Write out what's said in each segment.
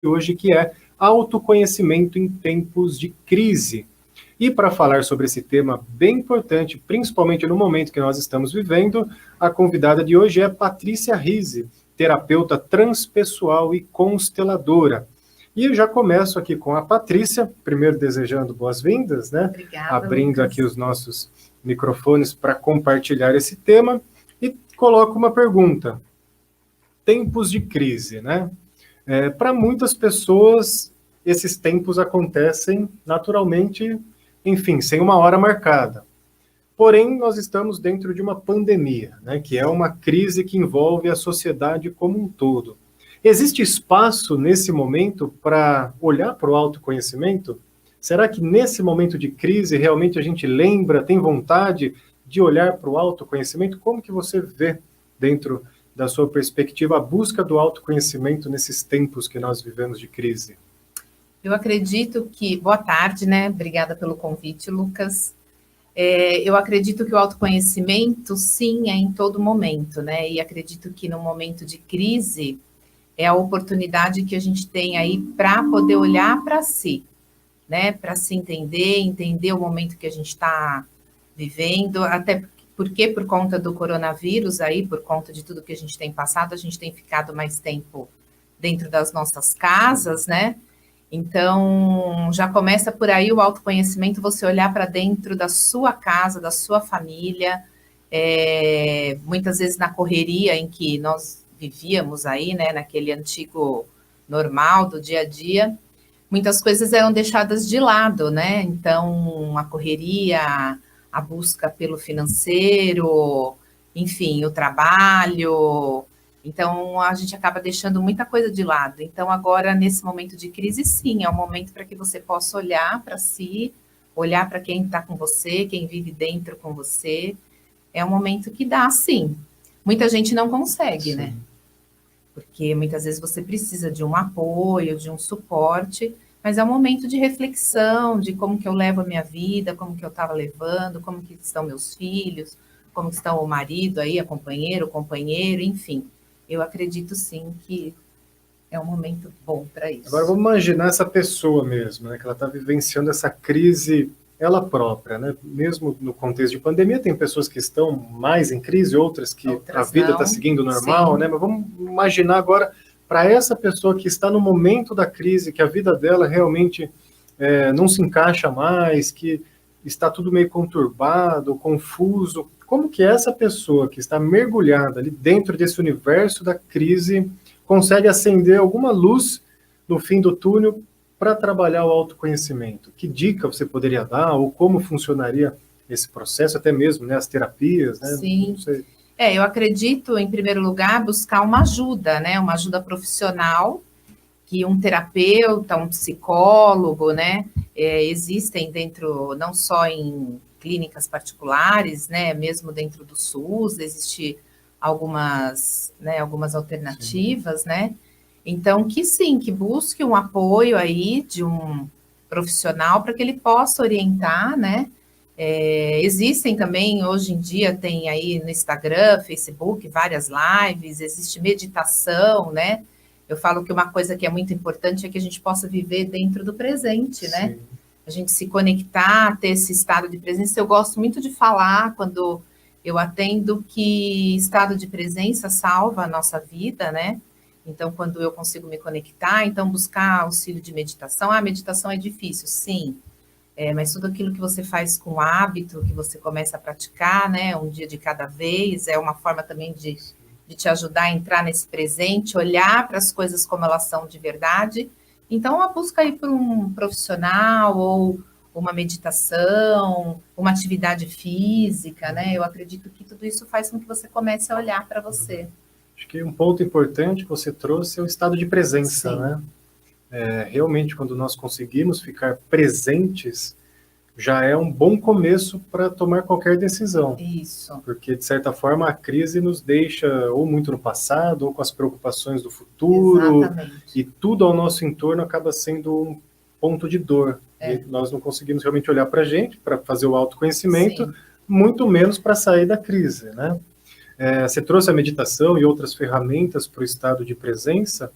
hoje, que é autoconhecimento em tempos de crise. E para falar sobre esse tema bem importante, principalmente no momento que nós estamos vivendo, a convidada de hoje é Patrícia Rizzi, terapeuta transpessoal e consteladora. E eu já começo aqui com a Patrícia, primeiro desejando boas-vindas, né? Obrigada, abrindo Lucas. Aqui os nossos microfones para compartilhar esse tema, e coloco uma pergunta. Tempos de crise, né? Para muitas pessoas, esses tempos acontecem naturalmente, enfim, sem uma hora marcada. Porém, nós estamos dentro de uma pandemia, né, que é uma crise que envolve a sociedade como um todo. Existe espaço nesse momento para olhar para o autoconhecimento? Será que nesse momento de crise realmente a gente lembra, tem vontade de olhar para o autoconhecimento? Como que você vê, dentro da sua perspectiva, a busca do autoconhecimento nesses tempos que nós vivemos de crise? Eu acredito que... Boa tarde, né? Obrigada pelo convite, Lucas. Eu acredito que o autoconhecimento, sim, é em todo momento, né? E acredito que no momento de crise é a oportunidade que a gente tem aí para poder olhar para si, né? Para se entender o momento que a gente está vivendo, até porque por conta do coronavírus aí, por conta de tudo que a gente tem passado, a gente tem ficado mais tempo dentro das nossas casas, né? Então, já começa por aí o autoconhecimento, você olhar para dentro da sua casa, da sua família, muitas vezes na correria em que nós vivíamos aí, né, naquele antigo normal do dia a dia, muitas coisas eram deixadas de lado, né? Então, a correria, a busca pelo financeiro, enfim, o trabalho. Então, a gente acaba deixando muita coisa de lado. Então, agora, nesse momento de crise, sim, é um momento para que você possa olhar para si, olhar para quem está com você, quem vive dentro com você. É um momento que dá, sim. Muita gente não consegue, né? Porque muitas vezes você precisa de um apoio, de um suporte, mas é um momento de reflexão, de como que eu levo a minha vida, como que eu estava levando, como que estão meus filhos, como que está o marido aí, a companheira, o companheiro, enfim. Eu acredito sim que é um momento bom para isso. Agora vamos imaginar essa pessoa mesmo, né, que ela está vivenciando essa crise ela própria, né? Mesmo no contexto de pandemia, tem pessoas que estão mais em crise, outras que a vida está seguindo normal, né? Mas vamos imaginar agora para essa pessoa que está no momento da crise, que a vida dela realmente não se encaixa mais, que está tudo meio conturbado, confuso. Como que essa pessoa que está mergulhada ali dentro desse universo da crise consegue acender alguma luz no fim do túnel para trabalhar o autoconhecimento? Que dica você poderia dar, ou como funcionaria esse processo, até mesmo, né, as terapias, né? Sim. Eu acredito, em primeiro lugar, buscar uma ajuda, né? Uma ajuda profissional, que um terapeuta, um psicólogo, né? Existem dentro, não só em clínicas particulares, né? Mesmo dentro do SUS, existe algumas alternativas, né? Então, que sim, que busque um apoio aí de um profissional para que ele possa orientar, né? Existem também, hoje em dia, tem aí no Instagram, Facebook, várias lives, existe meditação, né? Eu falo que uma coisa que é muito importante é que a gente possa viver dentro do presente, né? Sim. A gente se conectar, ter esse estado de presença. Eu gosto muito de falar, quando eu atendo, que estado de presença salva a nossa vida, né? Então, quando eu consigo me conectar, então buscar auxílio de meditação. A meditação é difícil, sim. Mas tudo aquilo que você faz com hábito, que você começa a praticar, né? Um dia de cada vez, é uma forma também de te ajudar a entrar nesse presente, olhar para as coisas como elas são de verdade. Então, a busca aí por um profissional ou uma meditação, uma atividade física, né? Eu acredito que tudo isso faz com que você comece a olhar para você. Acho que um ponto importante que você trouxe é o estado de presença, Sim. né? Realmente, quando nós conseguimos ficar presentes, já é um bom começo para tomar qualquer decisão. Isso. Porque, de certa forma, a crise nos deixa ou muito no passado, ou com as preocupações do futuro. Exatamente. E tudo ao nosso entorno acaba sendo um ponto de dor. E nós não conseguimos realmente olhar para a gente, para fazer o autoconhecimento, sim, muito menos para sair da crise, né? Você trouxe a meditação e outras ferramentas para o estado de presença.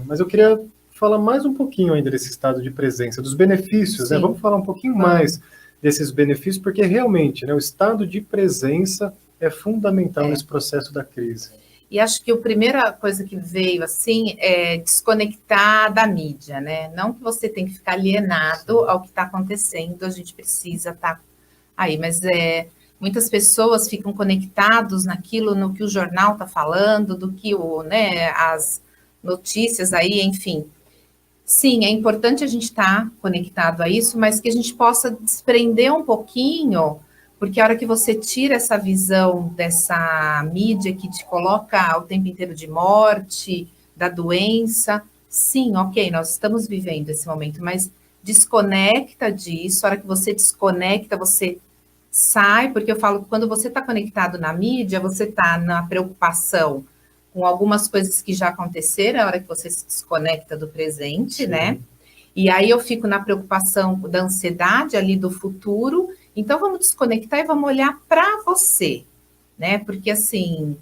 Mas eu queria falar mais um pouquinho ainda desse estado de presença, dos benefícios, né? Vamos falar um pouquinho mais desses benefícios, porque realmente, né, o estado de presença é fundamental nesse processo da crise. E acho que a primeira coisa que veio, assim, é desconectar da mídia, né? Não que você tem que ficar alienado ao que está acontecendo, a gente precisa estar aí, mas muitas pessoas ficam conectados naquilo, no que o jornal está falando, do que as notícias aí, enfim. Sim, é importante a gente estar conectado a isso, mas que a gente possa desprender um pouquinho, porque a hora que você tira essa visão dessa mídia que te coloca o tempo inteiro de morte, da doença, sim, ok, nós estamos vivendo esse momento, mas desconecta disso, a hora que você desconecta, você sai, porque eu falo que quando você está conectado na mídia, você está na preocupação com algumas coisas que já aconteceram, a hora que você se desconecta do presente, né? E aí eu fico na preocupação da ansiedade ali do futuro. Então vamos desconectar e vamos olhar para você, né? Porque assim,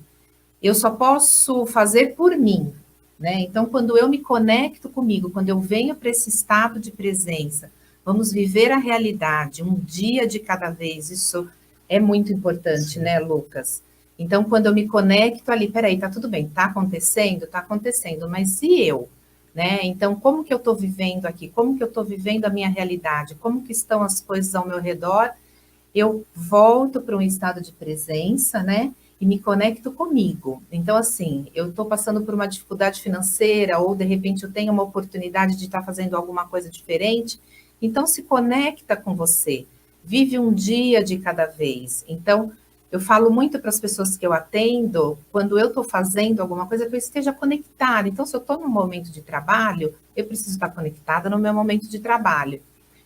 eu só posso fazer por mim, né? Então quando eu me conecto comigo, quando eu venho para esse estado de presença, vamos viver a realidade, um dia de cada vez, isso é muito importante, né, Lucas? Então, quando eu me conecto ali, peraí, tá tudo bem, tá acontecendo, mas e eu? Né? Então, como que eu estou vivendo aqui? Como que eu estou vivendo a minha realidade? Como que estão as coisas ao meu redor? Eu volto para um estado de presença, né? E me conecto comigo. Então, assim, eu estou passando por uma dificuldade financeira, ou de repente eu tenho uma oportunidade de estar fazendo alguma coisa diferente. Então, se conecta com você. Vive um dia de cada vez. Então, eu falo muito para as pessoas que eu atendo, quando eu estou fazendo alguma coisa, que eu esteja conectada. Então, se eu estou num momento de trabalho, eu preciso estar conectada no meu momento de trabalho.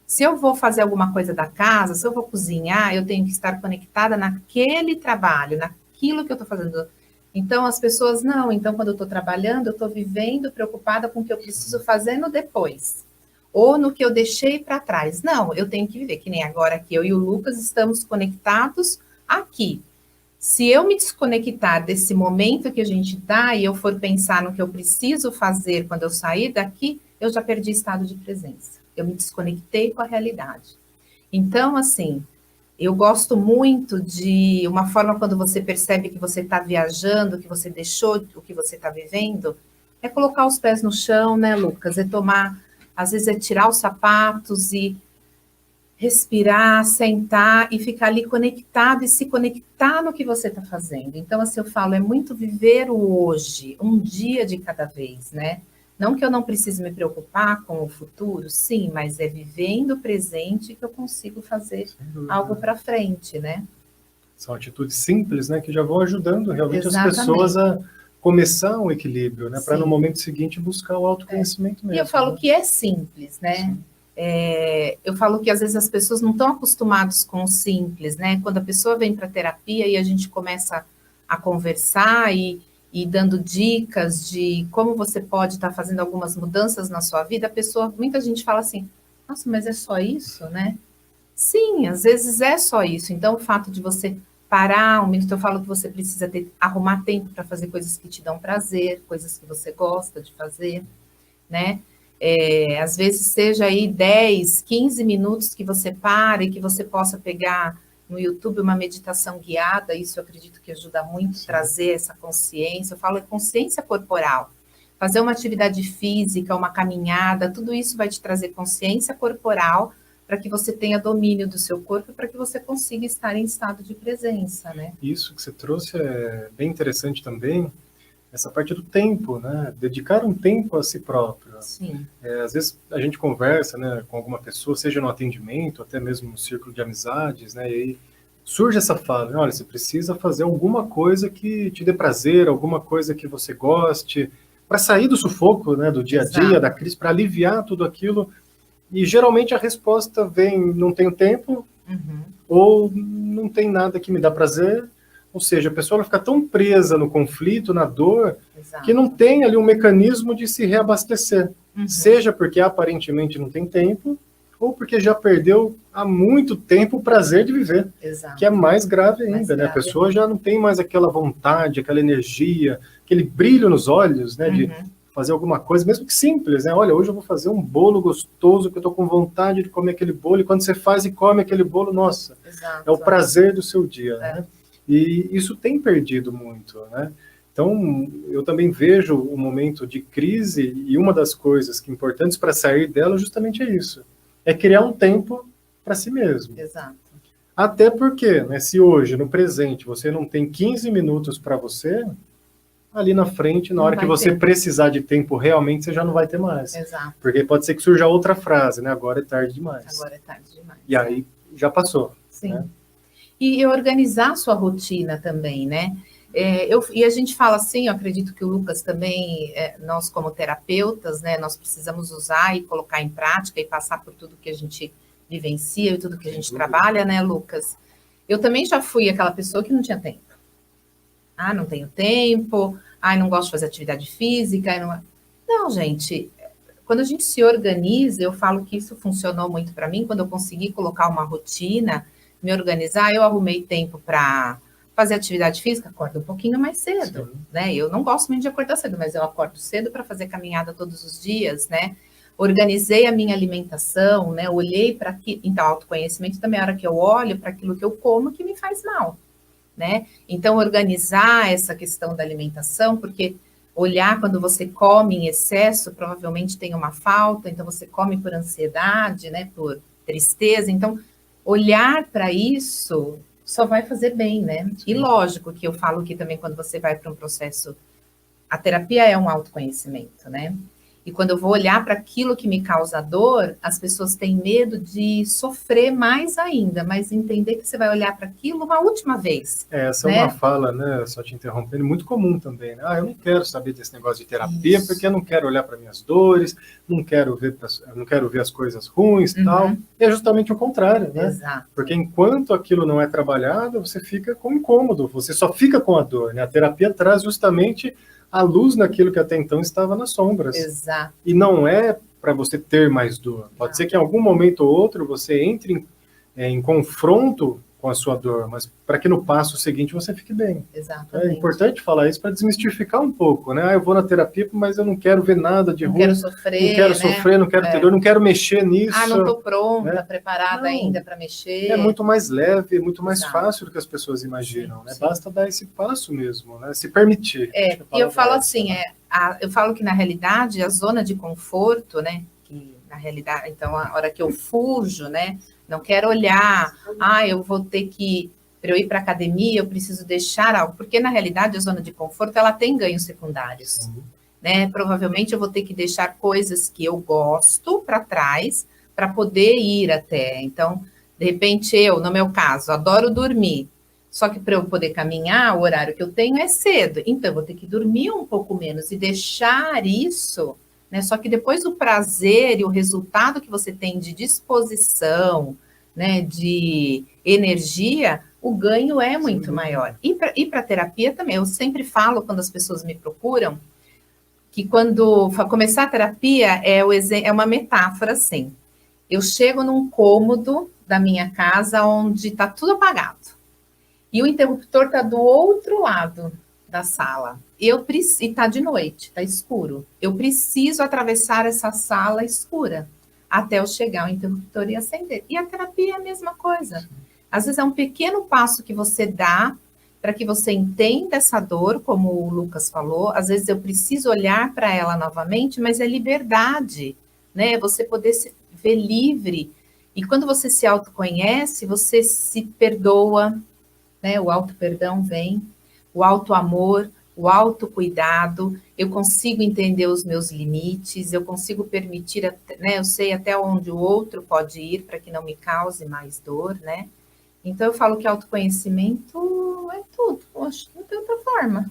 Se eu vou fazer alguma coisa da casa, se eu vou cozinhar, eu tenho que estar conectada naquele trabalho, naquilo que eu estou fazendo. Então, as pessoas, não. Então, quando eu estou trabalhando, eu estou vivendo preocupada com o que eu preciso fazer no depois. Ou no que eu deixei para trás. Não, eu tenho que viver, que nem agora que eu e o Lucas estamos conectados aqui. Se eu me desconectar desse momento que a gente está e eu for pensar no que eu preciso fazer quando eu sair daqui, eu já perdi estado de presença. Eu me desconectei com a realidade. Então, assim, eu gosto muito de uma forma quando você percebe que você está viajando, que você deixou o que você está vivendo, é colocar os pés no chão, né, Lucas? É tomar, às vezes é tirar os sapatos e respirar, sentar e ficar ali conectado e se conectar no que você está fazendo. Então, assim, eu falo, é muito viver o hoje, um dia de cada vez, né? Não que eu não precise me preocupar com o futuro, sim, mas é vivendo o presente que eu consigo fazer algo para frente, né? São atitudes simples, né, que já vão ajudando realmente as pessoas a começar um equilíbrio, né, para no momento seguinte buscar o autoconhecimento mesmo. E eu falo que é simples, né? Eu falo que às vezes as pessoas não estão acostumadas com o simples, né? Quando a pessoa vem para terapia e a gente começa a conversar e dando dicas de como você pode estar fazendo algumas mudanças na sua vida, muita gente fala assim, nossa, mas é só isso, né? Sim, às vezes é só isso. Então, o fato de você parar um minuto, eu falo que você precisa arrumar tempo para fazer coisas que te dão prazer, coisas que você gosta de fazer, né? Às vezes seja aí 10, 15 minutos que você pare, que você possa pegar no YouTube uma meditação guiada, isso eu acredito que ajuda muito a trazer essa consciência, eu falo consciência corporal, fazer uma atividade física, uma caminhada, tudo isso vai te trazer consciência corporal para que você tenha domínio do seu corpo, para que você consiga estar em estado de presença, né? Isso que você trouxe é bem interessante também, essa parte do tempo, né? Dedicar um tempo a si próprio. Sim. Às vezes a gente conversa, né, com alguma pessoa, seja no atendimento, até mesmo no círculo de amizades, né? E aí surge essa fala, olha, você precisa fazer alguma coisa que te dê prazer, alguma coisa que você goste, para sair do sufoco, né, do dia a dia, da crise, para aliviar tudo aquilo. E geralmente a resposta vem, não tenho tempo, ou não tem nada que me dá prazer. Ou seja, a pessoa vai ficar tão presa no conflito, na dor, que não tem ali um mecanismo de se reabastecer. Seja porque aparentemente não tem tempo, ou porque já perdeu há muito tempo o prazer de viver. Que é mais grave ainda, né? A pessoa já não tem mais aquela vontade, aquela energia, aquele brilho nos olhos, né? De fazer alguma coisa, mesmo que simples, né? Olha, hoje eu vou fazer um bolo gostoso, que eu estou com vontade de comer aquele bolo, e quando você faz e come aquele bolo, nossa, Exato. é o prazer do seu dia, né? E isso tem perdido muito, né? Então, eu também vejo um momento de crise, e uma das coisas que importantes para sair dela justamente é isso, é criar um tempo para si mesmo. Exato. Até porque, né, se hoje, no presente, você não tem 15 minutos para você, ali na frente, na hora que você precisar de tempo realmente, você já não vai ter mais. Exato. Porque pode ser que surja outra frase, né? Agora é tarde demais. Agora é tarde demais. E aí já passou. Sim. Né? E organizar a sua rotina também, né? E a gente fala assim, eu acredito que o Lucas também, nós como terapeutas, né, nós precisamos usar e colocar em prática e passar por tudo que a gente vivencia e tudo que a gente trabalha, né, Lucas? Eu também já fui aquela pessoa que não tinha tempo. Ah, não tenho tempo, não gosto de fazer atividade física. Não, gente, quando a gente se organiza, eu falo que isso funcionou muito para mim, quando eu consegui colocar uma rotina, me organizar, eu arrumei tempo para fazer atividade física, acordo um pouquinho mais cedo, né? Eu não gosto muito de acordar cedo, mas eu acordo cedo para fazer caminhada todos os dias, né? Organizei a minha alimentação, né? Olhei para aquilo, então autoconhecimento também é a hora que eu olho para aquilo que eu como que me faz mal, né? Então organizar essa questão da alimentação, porque olhar quando você come em excesso, provavelmente tem uma falta, então você come por ansiedade, né? Por tristeza, então olhar para isso só vai fazer bem, né? Sim. E lógico que eu falo que também quando você vai para um processo, a terapia é um autoconhecimento, né? E quando eu vou olhar para aquilo que me causa dor, as pessoas têm medo de sofrer mais ainda, mas entender que você vai olhar para aquilo uma última vez. Essa é uma fala, né, só te interrompendo, muito comum também, né? Eu não quero saber desse negócio de terapia, porque eu não quero olhar para minhas dores, não quero ver as coisas ruins e tal. E é justamente o contrário, né? Exato. Porque enquanto aquilo não é trabalhado, você fica com incômodo, você só fica com a dor, né? A terapia traz justamente a luz naquilo que até então estava nas sombras. Exato. E não é para você ter mais dor. Pode ser que em algum momento ou outro você entre em confronto com a sua dor, mas para que no passo seguinte você fique bem. Exatamente. É importante falar isso para desmistificar um pouco, né? Eu vou na terapia, mas eu não quero ver nada de ruim. Não quero sofrer, não quero sofrer, não quero ter dor, não quero mexer nisso. Não estou pronta, preparada ainda para mexer. É muito mais leve, muito mais fácil do que as pessoas imaginam, né? Sim. Basta dar esse passo mesmo, né? Se permitir. E eu falo assim, eu falo que na realidade a zona de conforto, né? Que na realidade, então a hora que eu fujo, né? Não quero olhar, eu vou ter que, para eu ir para a academia, eu preciso deixar algo, porque na realidade a zona de conforto, ela tem ganhos secundários, né? Provavelmente eu vou ter que deixar coisas que eu gosto para trás, para poder ir até. Então, de repente no meu caso, adoro dormir, só que para eu poder caminhar, o horário que eu tenho é cedo, então eu vou ter que dormir um pouco menos e deixar isso... Né? Só que depois o prazer e o resultado que você tem de disposição, né, de energia, o ganho é muito maior. E para a terapia também, eu sempre falo quando as pessoas me procuram, que quando começar a terapia é uma metáfora assim. Eu chego num cômodo da minha casa onde está tudo apagado. E o interruptor está do outro lado da sala. E está de noite, está escuro. Eu preciso atravessar essa sala escura até eu chegar ao interruptor e acender. E a terapia é a mesma coisa. Às vezes é um pequeno passo que você dá para que você entenda essa dor, como o Lucas falou. Às vezes eu preciso olhar para ela novamente, mas é liberdade, né? Você poder se ver livre. E quando você se autoconhece, você se perdoa, né? O auto-perdão vem, o auto-amor, o autocuidado, eu consigo entender os meus limites, eu consigo permitir, né, eu sei até onde o outro pode ir para que não me cause mais dor, né? Então eu falo que autoconhecimento é tudo, poxa, não tem outra forma,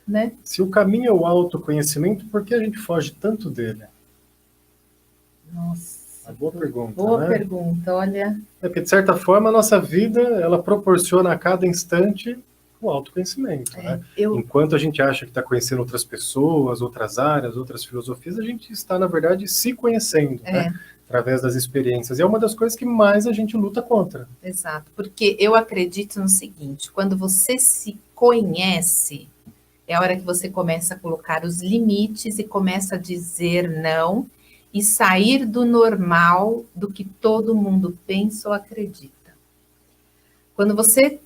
né? Se o caminho é o autoconhecimento, por que a gente foge tanto dele? Nossa. Uma boa pergunta, boa pergunta, olha. Porque, de certa forma, a nossa vida, ela proporciona a cada instante o autoconhecimento, né? Enquanto a gente acha que está conhecendo outras pessoas, outras áreas, outras filosofias, a gente está, na verdade, se conhecendo, né? Através das experiências. E é uma das coisas que mais a gente luta contra. Exato, porque eu acredito no seguinte, quando você se conhece, é a hora que você começa a colocar os limites e começa a dizer não e sair do normal, do que todo mundo pensa ou acredita. Quando você...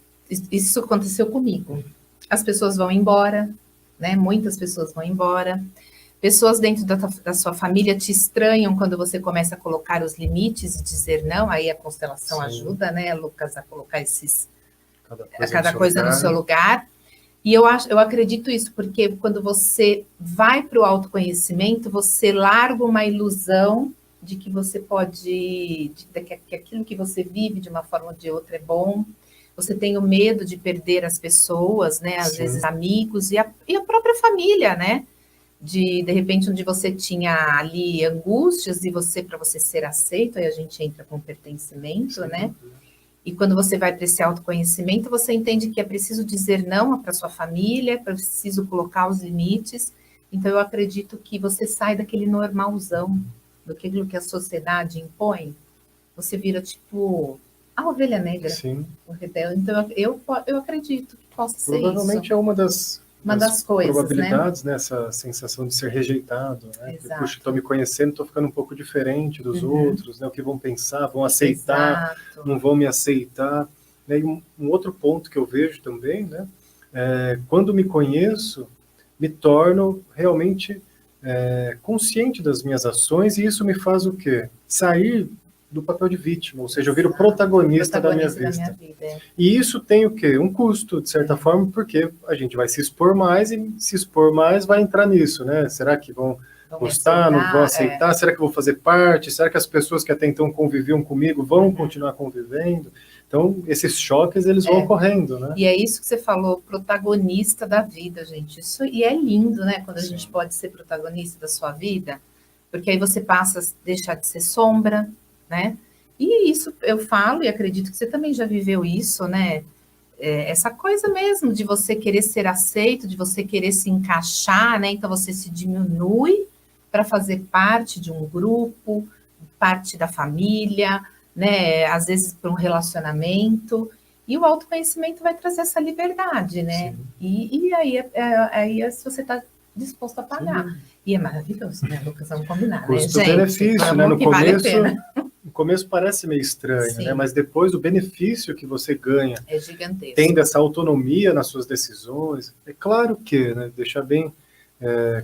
Isso aconteceu comigo. As pessoas vão embora, né? Muitas pessoas vão embora. Pessoas dentro da sua família te estranham quando você começa a colocar os limites e dizer não. Aí a constelação Sim. ajuda, né, Lucas, a colocar cada coisa no seu lugar. E eu acredito isso, porque quando você vai para o autoconhecimento, você larga uma ilusão de que você pode, que aquilo que você vive de uma forma ou de outra é bom. Você tem o medo de perder as pessoas, né? Às Sim. vezes amigos e a própria família, né? De repente, onde você tinha ali angústias e para você ser aceito, aí a gente entra com pertencimento, sim, né? E quando você vai para esse autoconhecimento, você entende que é preciso dizer não para sua família, é preciso colocar os limites. Então, eu acredito que você sai daquele normalzão, do que a sociedade impõe. Você vira, tipo, a ovelha negra. Sim. O rebelde. Então, eu acredito que possa ser isso. Provavelmente é uma das coisas, probabilidades, né? Essa sensação de ser rejeitado, né? Puxa, estou me conhecendo, estou ficando um pouco diferente dos outros, né? O que vão pensar, vão aceitar, não vão me aceitar. E um outro ponto que eu vejo também, né? Quando me conheço, me torno realmente consciente das minhas ações, e isso me faz o quê? Sair do papel de vítima, ou seja, eu viro protagonista da minha vida. E isso tem o quê? Um custo, de certa forma, porque a gente vai se expor mais, e se expor mais vai entrar nisso, né? Será que vão gostar, não vão aceitar? Será que eu vou fazer parte? Será que as pessoas que até então conviviam comigo vão continuar convivendo? Então, esses choques, eles vão ocorrendo, né? E é isso que você falou, protagonista da vida, gente. Isso, e é lindo, né? Quando a gente pode ser protagonista da sua vida, porque aí você passa a deixar de ser sombra, né? E isso eu falo e acredito que você também já viveu isso, né? Essa coisa mesmo de você querer ser aceito, de você querer se encaixar, né? Então você se diminui para fazer parte de um grupo, parte da família, né? Às vezes para um relacionamento. E o autoconhecimento vai trazer essa liberdade, né? E aí você está disposto a pagar. Sim. E é maravilhoso, né, Lucas? Vamos combinar, Custo-benefício, né? No começo parece meio estranho, né? Mas depois o benefício que você ganha é gigantesco. Tendo essa autonomia nas suas decisões. É claro que, né, deixar bem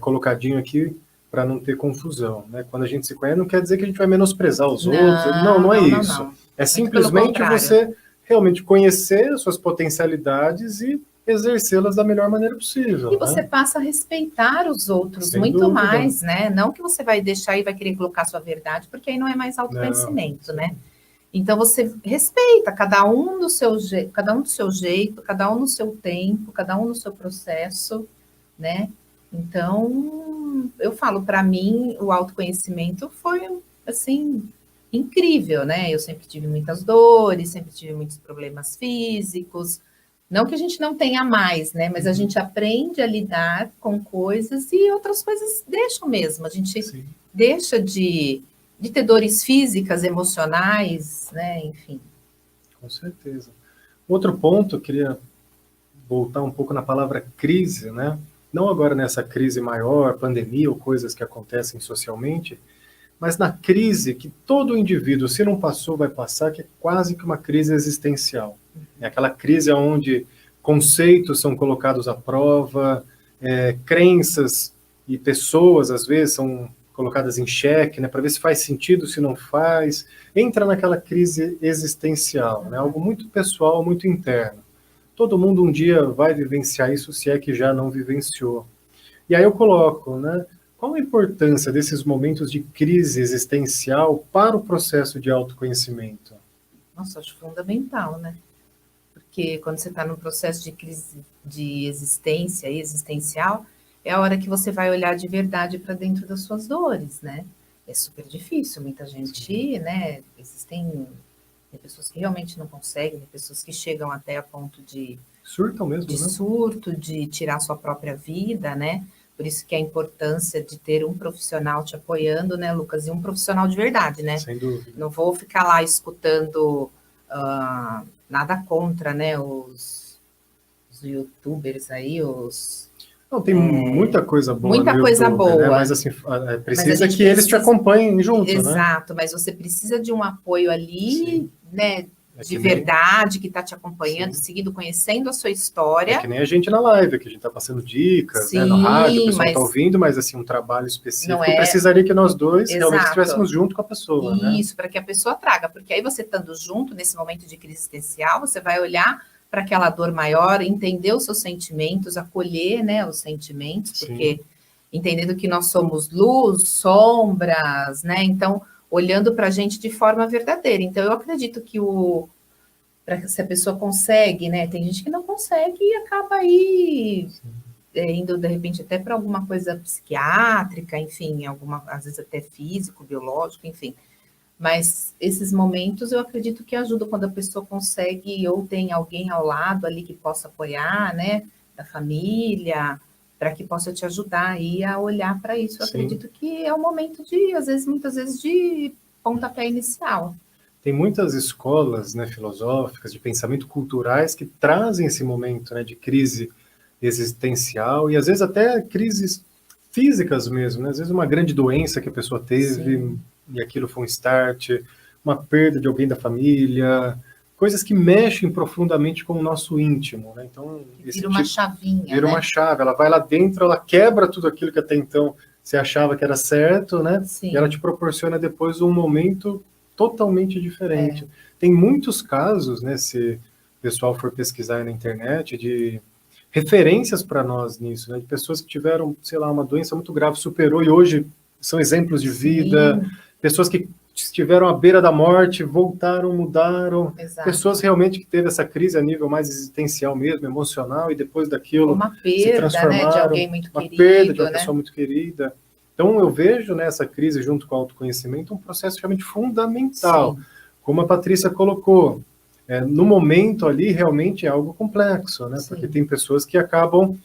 colocadinho aqui para não ter confusão, né? Quando a gente se conhece, não quer dizer que a gente vai menosprezar os outros. Não é isso. Não. É simplesmente você realmente conhecer as suas potencialidades e exercê-las da melhor maneira possível. E você passa a respeitar os outros muito mais, né? Não que você vai deixar e vai querer colocar a sua verdade, porque aí não é mais autoconhecimento, né? Então você respeita cada um do seu jeito, cada um no seu tempo, cada um no seu processo, né? Então, eu falo, para mim, o autoconhecimento foi, assim, incrível, né? Eu sempre tive muitas dores, sempre tive muitos problemas físicos. Não que a gente não tenha mais, né? Mas a gente aprende a lidar com coisas e outras coisas deixam mesmo. A gente deixa de ter dores físicas, emocionais, né? Enfim. Com certeza. Outro ponto, eu queria voltar um pouco na palavra crise, né? Não agora nessa crise maior, pandemia ou coisas que acontecem socialmente, mas na crise que todo indivíduo, se não passou, vai passar, que é quase que uma crise existencial. É aquela crise onde conceitos são colocados à prova, crenças e pessoas, às vezes, são colocadas em xeque, né, para ver se faz sentido, se não faz. Entra naquela crise existencial, né, algo muito pessoal, muito interno. Todo mundo um dia vai vivenciar isso, se é que já não vivenciou. E aí eu coloco, né, qual a importância desses momentos de crise existencial para o processo de autoconhecimento? Nossa, acho fundamental, né? Porque quando você está num processo de crise de existência e existencial, é a hora que você vai olhar de verdade para dentro das suas dores, né? É super difícil, muita gente, né? Tem pessoas que realmente não conseguem, tem pessoas que chegam até a ponto de surto mesmo, de né? surto, de tirar sua própria vida, né? Por isso que a importância de ter um profissional te apoiando, né, Lucas? E um profissional de verdade, né? Sem dúvida. Não vou ficar lá escutando nada contra, né? Os youtubers aí, os Não, tem muita coisa boa muita no coisa YouTube, boa. né? Mas assim, Mas a precisa gente que eles te precisa... acompanhem junto, né? Exato, mas você precisa de um apoio ali, Sim. né, É de que verdade, que está te acompanhando, Sim. seguindo, conhecendo a sua É história. que nem a gente na live, que a gente está passando dicas, né, no rádio, o Sim, pessoal está mas ouvindo, mas assim, um trabalho não específico é precisaria que nós dois realmente exato. estivéssemos junto com a pessoa, né? Isso, para que a pessoa traga, porque aí você estando junto nesse momento de crise existencial, você vai olhar para aquela dor maior, entender os seus sentimentos, acolher, né, os sentimentos, porque Sim. entendendo que nós somos luz, sombras, né? Então, olhando para a gente de forma verdadeira. Então, eu acredito que se a pessoa consegue, né? Tem gente que não consegue e acaba aí indo de repente até para alguma coisa psiquiátrica, enfim, alguma, às vezes até físico, biológico, enfim. Mas esses momentos eu acredito que ajudam quando a pessoa consegue ou tem alguém ao lado ali que possa apoiar, né? Da família, para que possa te ajudar aí a olhar para isso. Eu Sim. acredito que é um momento de, às vezes, muitas vezes, de pontapé inicial. Tem muitas escolas, né, filosóficas, de pensamento culturais que trazem esse momento, né, de crise existencial e às vezes até crises físicas mesmo, né? Às vezes uma grande doença que a pessoa teve Sim. e aquilo foi um start, uma perda de alguém da família, coisas que mexem profundamente com o nosso íntimo, né? Então, Vira uma chavinha, vira né? uma chave, ela vai lá dentro, ela quebra tudo aquilo que até então você achava que era certo, né? Sim. E ela te proporciona depois um momento totalmente diferente. Tem muitos casos, né, se o pessoal for pesquisar aí na internet, de referências para nós nisso, né, de pessoas que tiveram, sei lá, uma doença muito grave, superou e hoje são exemplos de vida, Sim. pessoas que estiveram à beira da morte, voltaram, mudaram, Exato. pessoas realmente que teve essa crise a nível mais existencial mesmo, emocional, e depois daquilo uma perda, se transformaram, né, de alguém muito uma querido, perda de uma né? pessoa muito querida. Então, eu vejo nessa crise, junto com o autoconhecimento, um processo realmente fundamental. Sim. Como a Patrícia colocou, no momento ali, realmente é algo complexo, né? Sim. Porque tem pessoas que acabam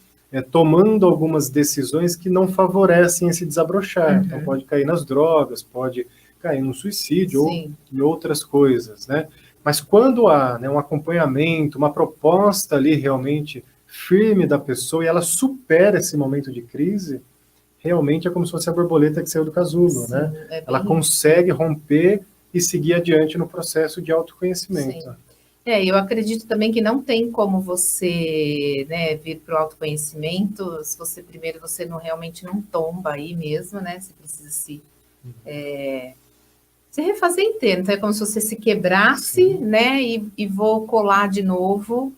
tomando algumas decisões que não favorecem esse desabrochar. Uhum. Então, pode cair nas drogas, pode cair no suicídio ou Sim. em outras coisas, né? Mas quando há, né, um acompanhamento, uma proposta ali realmente firme da pessoa e ela supera esse momento de crise, realmente é como se fosse a borboleta que saiu do casulo, Sim, né? é bem Ela consegue romper e seguir adiante no processo de autoconhecimento. Sim. Eu acredito também que não tem como você, né, vir para o autoconhecimento se você primeiro você não realmente não tomba aí mesmo, né? Você precisa se refazer inteiro. Então é como se você se quebrasse, Sim. né? E vou colar de novo.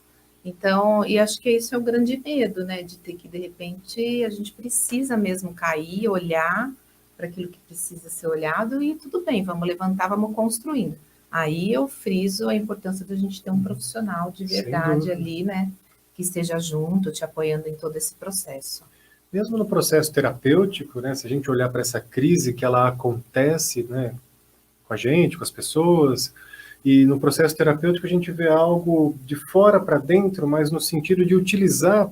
Então, e acho que isso é o grande medo, né? De ter que, de repente, a gente precisa mesmo cair, olhar para aquilo que precisa ser olhado e tudo bem, vamos levantar, vamos construindo. Aí eu friso a importância da gente ter um profissional de verdade ali, né? Que esteja junto, te apoiando em todo esse processo. Mesmo no processo terapêutico, né? Se a gente olhar para essa crise que ela acontece, né? Com a gente, com as pessoas, e no processo terapêutico a gente vê algo de fora para dentro, mas no sentido de utilizar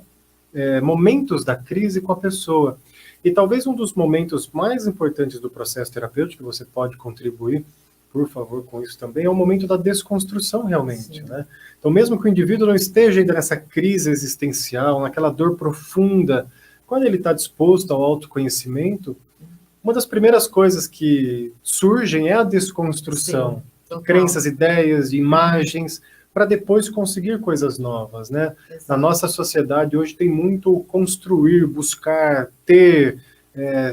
momentos da crise com a pessoa. E talvez um dos momentos mais importantes do processo terapêutico, que você pode contribuir, por favor, com isso também, é o momento da desconstrução realmente, né? Então, mesmo que o indivíduo não esteja ainda nessa crise existencial, naquela dor profunda, quando ele está disposto ao autoconhecimento, uma das primeiras coisas que surgem é a desconstrução de crenças, ideias, de imagens, para depois conseguir coisas novas, né? Exato. Na nossa sociedade hoje tem muito construir, buscar, ter,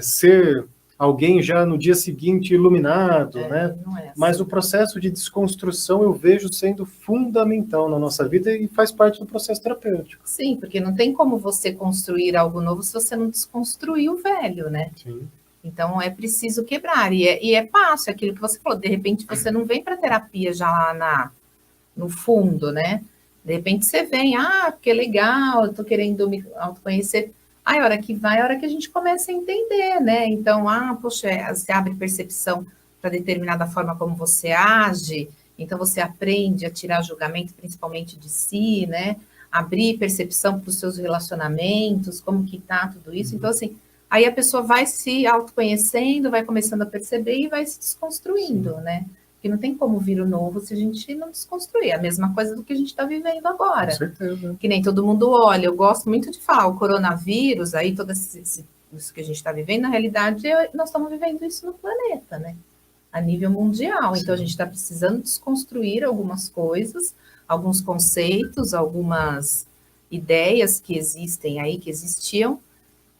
ser alguém já no dia seguinte iluminado, né? Não é assim. Mas o processo de desconstrução eu vejo sendo fundamental na nossa vida e faz parte do processo terapêutico. Sim, porque não tem como você construir algo novo se você não desconstruir o velho, né? Sim. Então é preciso quebrar, e é fácil, aquilo que você falou, de repente você não vem para terapia já lá no fundo, né? De repente você vem, que legal, eu tô querendo me autoconhecer. Aí a hora que vai, a hora que a gente começa a entender, né? Então, poxa, você abre percepção para determinada forma como você age, então você aprende a tirar julgamento, principalmente de si, né? Abrir percepção para os seus relacionamentos, como que tá tudo isso. Então, assim, aí a pessoa vai se autoconhecendo, vai começando a perceber e vai se desconstruindo, né? Porque não tem como vir o novo se a gente não desconstruir. É a mesma coisa do que a gente está vivendo agora. Com certeza. Que nem todo mundo olha. Eu gosto muito de falar, o coronavírus, aí todo isso que a gente está vivendo, na realidade, nós estamos vivendo isso no planeta, né? A nível mundial. Então, a gente está precisando desconstruir algumas coisas, alguns conceitos, algumas ideias que existem aí, que existiam,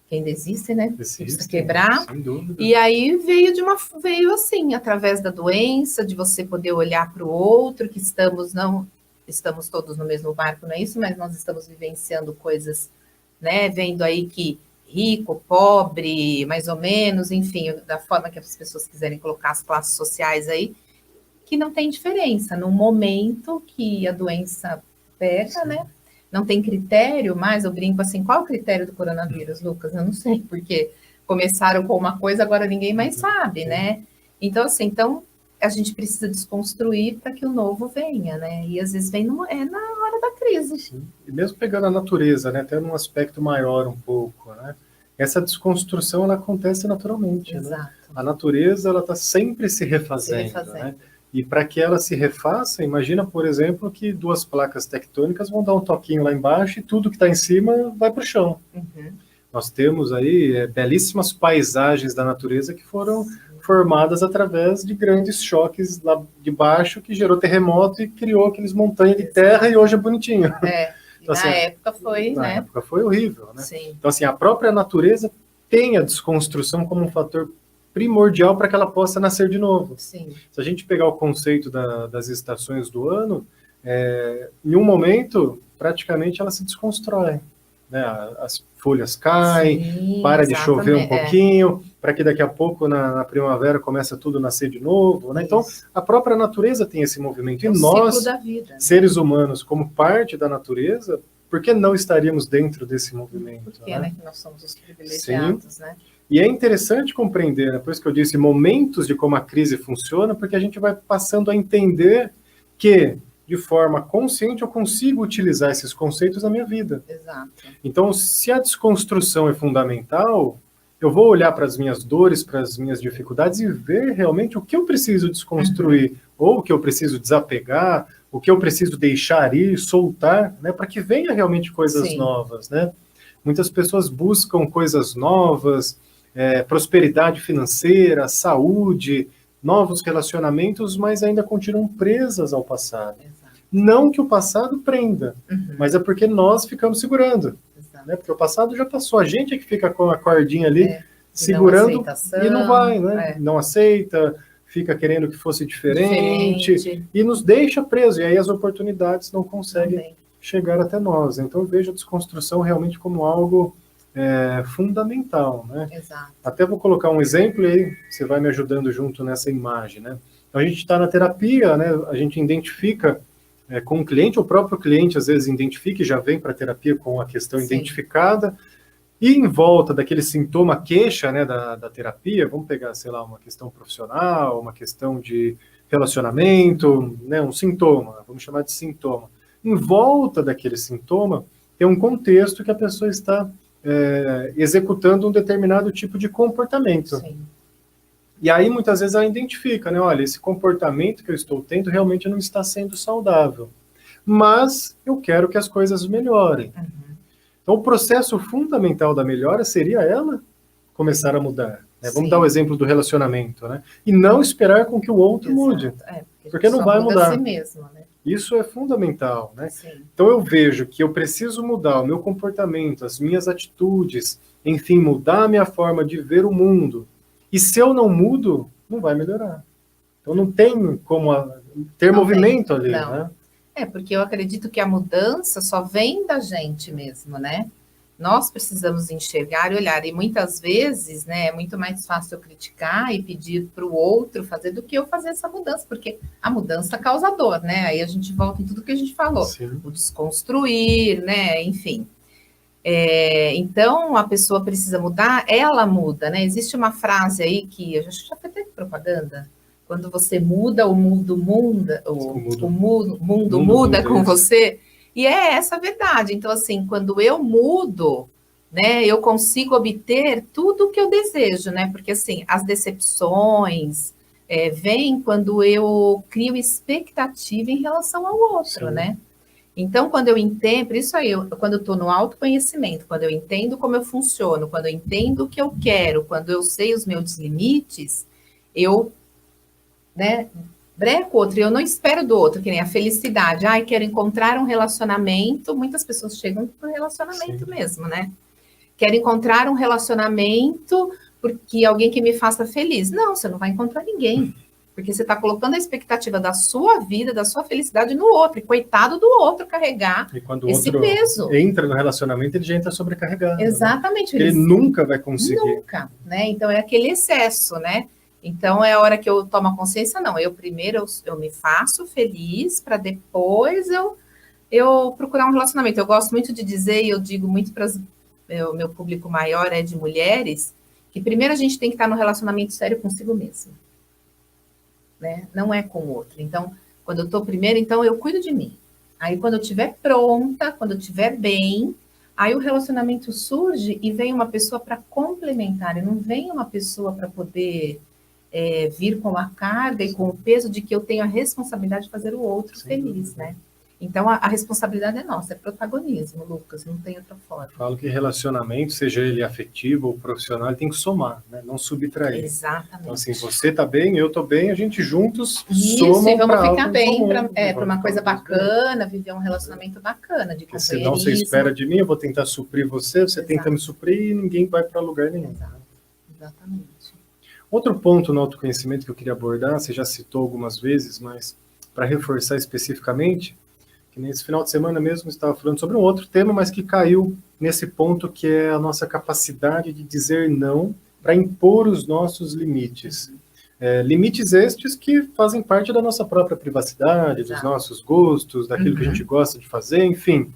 que ainda existem, né? Precisa quebrar. Sem dúvida. E aí veio assim, através da doença, de você poder olhar para o outro, que não estamos todos no mesmo barco, não é isso? Mas nós estamos vivenciando coisas, né? Vendo aí que rico, pobre, mais ou menos, enfim, da forma que as pessoas quiserem colocar as classes sociais aí, que não tem diferença. No momento que a doença pega, né? Não tem critério mais, eu brinco assim, qual é o critério do coronavírus, Lucas? Eu não sei, porque começaram com uma coisa, agora ninguém mais sabe, né? Então, assim, a gente precisa desconstruir para que o novo venha, né? E às vezes vem na hora da crise. Sim. E mesmo pegando a natureza, né? Até num aspecto maior um pouco, né? Essa desconstrução, ela acontece naturalmente, Exato. Né? A natureza, ela está sempre se refazendo, né? E para que ela se refaça, imagina, por exemplo, que duas placas tectônicas vão dar um toquinho lá embaixo e tudo que está em cima vai para o chão. Uhum. Nós temos aí belíssimas paisagens da natureza que foram formadas através de grandes choques lá de baixo, que gerou terremoto e criou aqueles montanhas de terra e hoje é bonitinho. Então, na época foi, na né? Na época foi horrível, né? Sim. Então, assim, a própria natureza tem a desconstrução como um fator primordial para que ela possa nascer de novo. Sim. Se a gente pegar o conceito das estações do ano, em um momento, praticamente ela se desconstrói. Né? As folhas caem, Sim, para de chover um pouquinho, para que daqui a pouco, na primavera, começa tudo a nascer de novo. Né? Então, a própria natureza tem esse movimento. E nós, ciclo da vida, né? Seres humanos, como parte da natureza, por que não estaríamos dentro desse movimento? Porque, né? Que nós somos os privilegiados, Sim. né? E é interessante compreender, né? Por isso que eu disse momentos de como a crise funciona, porque a gente vai passando a entender que, de forma consciente, eu consigo utilizar esses conceitos na minha vida. Exato. Então, se a desconstrução é fundamental, eu vou olhar para as minhas dores, para as minhas dificuldades e ver realmente o que eu preciso desconstruir, ou o que eu preciso desapegar, o que eu preciso deixar ir, soltar, né? Para que venha realmente coisas novas, né? Muitas pessoas buscam coisas novas, prosperidade financeira, saúde, novos relacionamentos, mas ainda continuam presas ao passado. Exato. Não que o passado prenda, mas é porque nós ficamos segurando. Né? Porque o passado já passou, a gente é que fica com a cordinha ali, segurando e não vai, né? Não aceita, fica querendo que fosse diferente e nos deixa presos, e aí as oportunidades não conseguem chegar até nós. Então eu vejo a desconstrução realmente como algo fundamental, né? Exato. Até vou colocar um exemplo e aí você vai me ajudando junto nessa imagem, né? Então a gente está na terapia, né? A gente identifica com o cliente, o próprio cliente às vezes identifica e já vem para a terapia com a questão identificada, e em volta daquele sintoma queixa, né, da terapia, vamos pegar, sei lá, uma questão profissional, uma questão de relacionamento, né, um sintoma, vamos chamar de sintoma. Em volta daquele sintoma tem um contexto que a pessoa está executando um determinado tipo de comportamento. Sim. E aí, muitas vezes, ela identifica, né? Olha, esse comportamento que eu estou tendo realmente não está sendo saudável. Mas eu quero que as coisas melhorem. Então, o processo fundamental da melhora seria ela começar a mudar. Né? Vamos dar o exemplo do relacionamento, né? E não esperar com que o outro mude. Porque não vai mudar. Si mesmo, né? Isso é fundamental, né? Sim. Então eu vejo que eu preciso mudar o meu comportamento, as minhas atitudes, enfim, mudar a minha forma de ver o mundo. E se eu não mudo, não vai melhorar. Então não tem como ter movimento ali, né? Porque eu acredito que a mudança só vem da gente mesmo, né? Nós precisamos enxergar e olhar. E muitas vezes, né, é muito mais fácil eu criticar e pedir para o outro fazer do que eu fazer essa mudança, porque a mudança causa dor, né? Aí a gente volta em tudo que a gente falou. Sim. O desconstruir, né? Enfim. Então, a pessoa precisa mudar, ela muda, né? Existe uma frase aí que eu já foi até propaganda. Quando você muda, o mundo muda, o mundo muda com você. E é essa a verdade. Então, assim, quando eu mudo, né, eu consigo obter tudo o que eu desejo, né? Porque, assim, as decepções, vem quando eu crio expectativa em relação ao outro, Sim. né? Então, quando eu entendo, por isso aí, quando eu estou no autoconhecimento, quando eu entendo como eu funciono, quando eu entendo o que eu quero, quando eu sei os meus limites, eu, né, breco outro, eu não espero do outro, que nem a felicidade. Ai, quero encontrar um relacionamento, muitas pessoas chegam para o relacionamento Sim. mesmo, né? Quero encontrar um relacionamento porque alguém que me faça feliz. Não, você não vai encontrar ninguém. Porque você está colocando a expectativa da sua vida, da sua felicidade no outro. E coitado do outro carregar E quando o esse outro peso. entra no relacionamento, ele já entra sobrecarregado. Exatamente. Né? Ele nunca vai conseguir. Nunca, né? Então é aquele excesso, né? Então é a hora que eu tomo a consciência, não. Eu primeiro eu me faço feliz para depois eu procurar um relacionamento. Eu gosto muito de dizer, e eu digo muito para o meu público maior é de mulheres, que primeiro a gente tem que estar no relacionamento sério consigo mesma, né? Não é com o outro. Então, quando eu estou primeiro, então eu cuido de mim. Aí, quando eu estiver pronta, quando eu estiver bem, aí o relacionamento surge e vem uma pessoa para complementar, e não vem uma pessoa para poder vir com a carga e com o peso de que eu tenho a responsabilidade de fazer o outro feliz, né? Então, a responsabilidade é nossa, é protagonismo, Lucas, não tem outra forma. Eu falo que relacionamento, seja ele afetivo ou profissional, ele tem que somar, né? Não subtrair. Exatamente. Então, assim, você tá bem, eu tô bem, a gente juntos Isso, somam e vamos para ficar algo bem, comum, para uma coisa bacana, viver um relacionamento bacana, de porque senão você companheirismo. espera de mim, eu vou tentar suprir você, você tenta me suprir e ninguém vai para lugar nenhum. Exatamente. Outro ponto no autoconhecimento que eu queria abordar, você já citou algumas vezes, mas para reforçar especificamente, que nesse final de semana mesmo estava falando sobre um outro tema, mas que caiu nesse ponto que é a nossa capacidade de dizer não para impor os nossos limites. Limites estes que fazem parte da nossa própria privacidade, dos nossos gostos, daquilo que a gente gosta de fazer, enfim.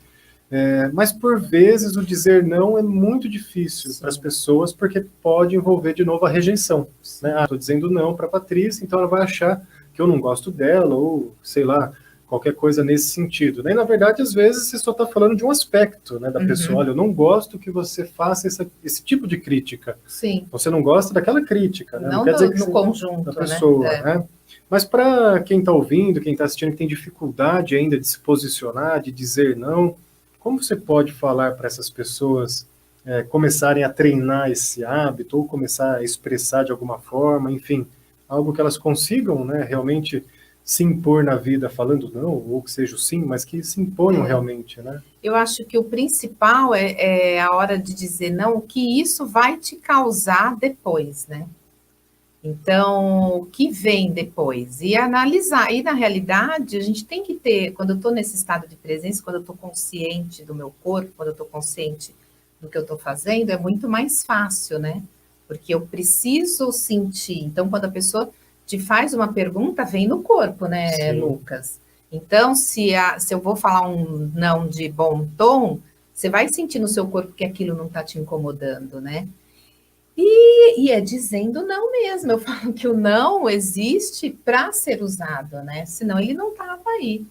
Mas por vezes o dizer não é muito difícil para as pessoas, porque pode envolver de novo a rejeição. Né? Estou dizendo não para a Patrícia, então ela vai achar que eu não gosto dela, ou sei lá, qualquer coisa nesse sentido. Né? E na verdade, às vezes, você só está falando de um aspecto, né, da pessoa. Olha, eu não gosto que você faça esse tipo de crítica. Sim. Você não gosta daquela crítica. Né? Não quer dizer que no conjunto, da pessoa. Né? Mas para quem está ouvindo, quem está assistindo, que tem dificuldade ainda de se posicionar, de dizer não, como você pode falar para essas pessoas começarem a treinar esse hábito ou começar a expressar de alguma forma, enfim, algo que elas consigam, né, realmente se impor na vida falando não, ou que seja o sim, mas que se imponham realmente, né? Eu acho que o principal é a hora de dizer não, o que isso vai te causar depois, né? Então, o que vem depois? E analisar. E, na realidade, a gente tem que ter, quando eu estou nesse estado de presença, quando eu estou consciente do meu corpo, quando eu estou consciente do que eu estou fazendo, é muito mais fácil, né? Porque eu preciso sentir. Então, quando a pessoa te faz uma pergunta, vem no corpo, né, Sim. Lucas? Então, se eu vou falar um não de bom tom, você vai sentir no seu corpo que aquilo não está te incomodando, né? E é dizendo não mesmo. Eu falo que o não existe para ser usado, né? Senão ele não estava aí.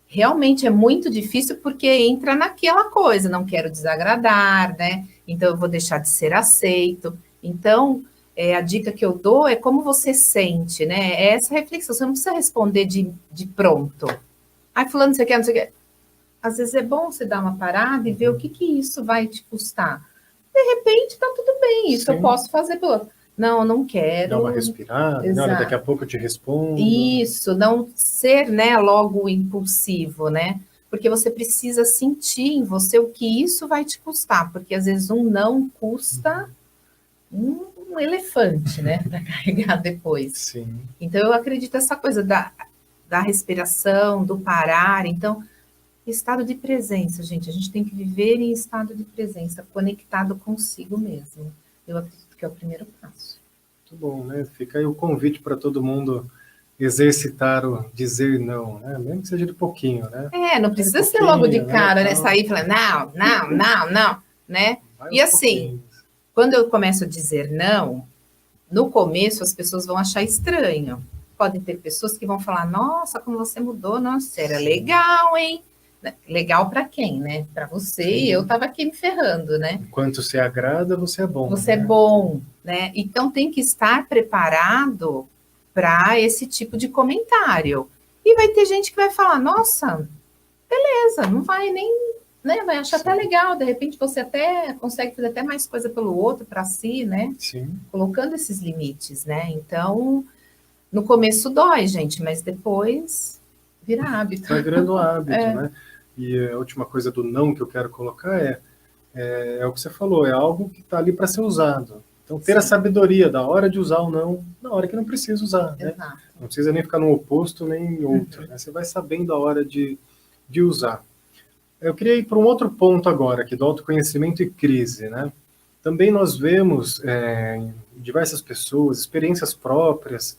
Realmente é muito difícil porque entra naquela coisa, não quero desagradar, né? Então eu vou deixar de ser aceito. Então, a dica que eu dou é como você sente, né? É essa reflexão. Você não precisa responder de pronto. Ai, fulano, você quer, não sei o quê. Às vezes é bom você dar uma parada e ver o que isso vai te custar. De repente, tá tudo bem, isso Sim. eu posso fazer pelo outro. Não, eu não quero. Dá uma respirada, né? Daqui a pouco eu te respondo. Isso, não ser, né, logo impulsivo, né? Porque você precisa sentir em você o que isso vai te custar, porque às vezes um não custa um elefante, né, para carregar depois. Sim. Então, eu acredito essa coisa da respiração, do parar. Então, estado de presença, gente. A gente tem que viver em estado de presença, conectado consigo mesmo. Eu acredito que é o primeiro passo. Muito bom, né? Fica aí o convite para todo mundo exercitar o dizer não, né? Mesmo que seja de pouquinho, né? Não precisa ser logo de cara, né? Sair falando não, né? E assim, quando eu começo a dizer não, no começo as pessoas vão achar estranho. Podem ter pessoas que vão falar, nossa, como você mudou, nossa, era legal, hein? Legal para quem, né? Para você Sim. e eu estava aqui me ferrando, né? Enquanto você agrada, você é bom. Você é bom, né? Então tem que estar preparado para esse tipo de comentário. E vai ter gente que vai falar, nossa, beleza, não vai nem, né, vai achar até legal, de repente você até consegue fazer até mais coisa pelo outro, para si, né? Sim. Colocando esses limites, né? Então, no começo dói, gente, mas depois vira hábito. Vai virando hábito, né? E a última coisa do não que eu quero colocar é o que você falou, é algo que está ali para ser usado. Então, ter a sabedoria da hora de usar ou não, na hora que não precisa usar, né? Exato. Não precisa nem ficar no oposto nem em outro, né? Você vai sabendo a hora de usar. Eu queria ir para um outro ponto agora, aqui do autoconhecimento e crise, né? Também nós vemos em diversas pessoas, experiências próprias,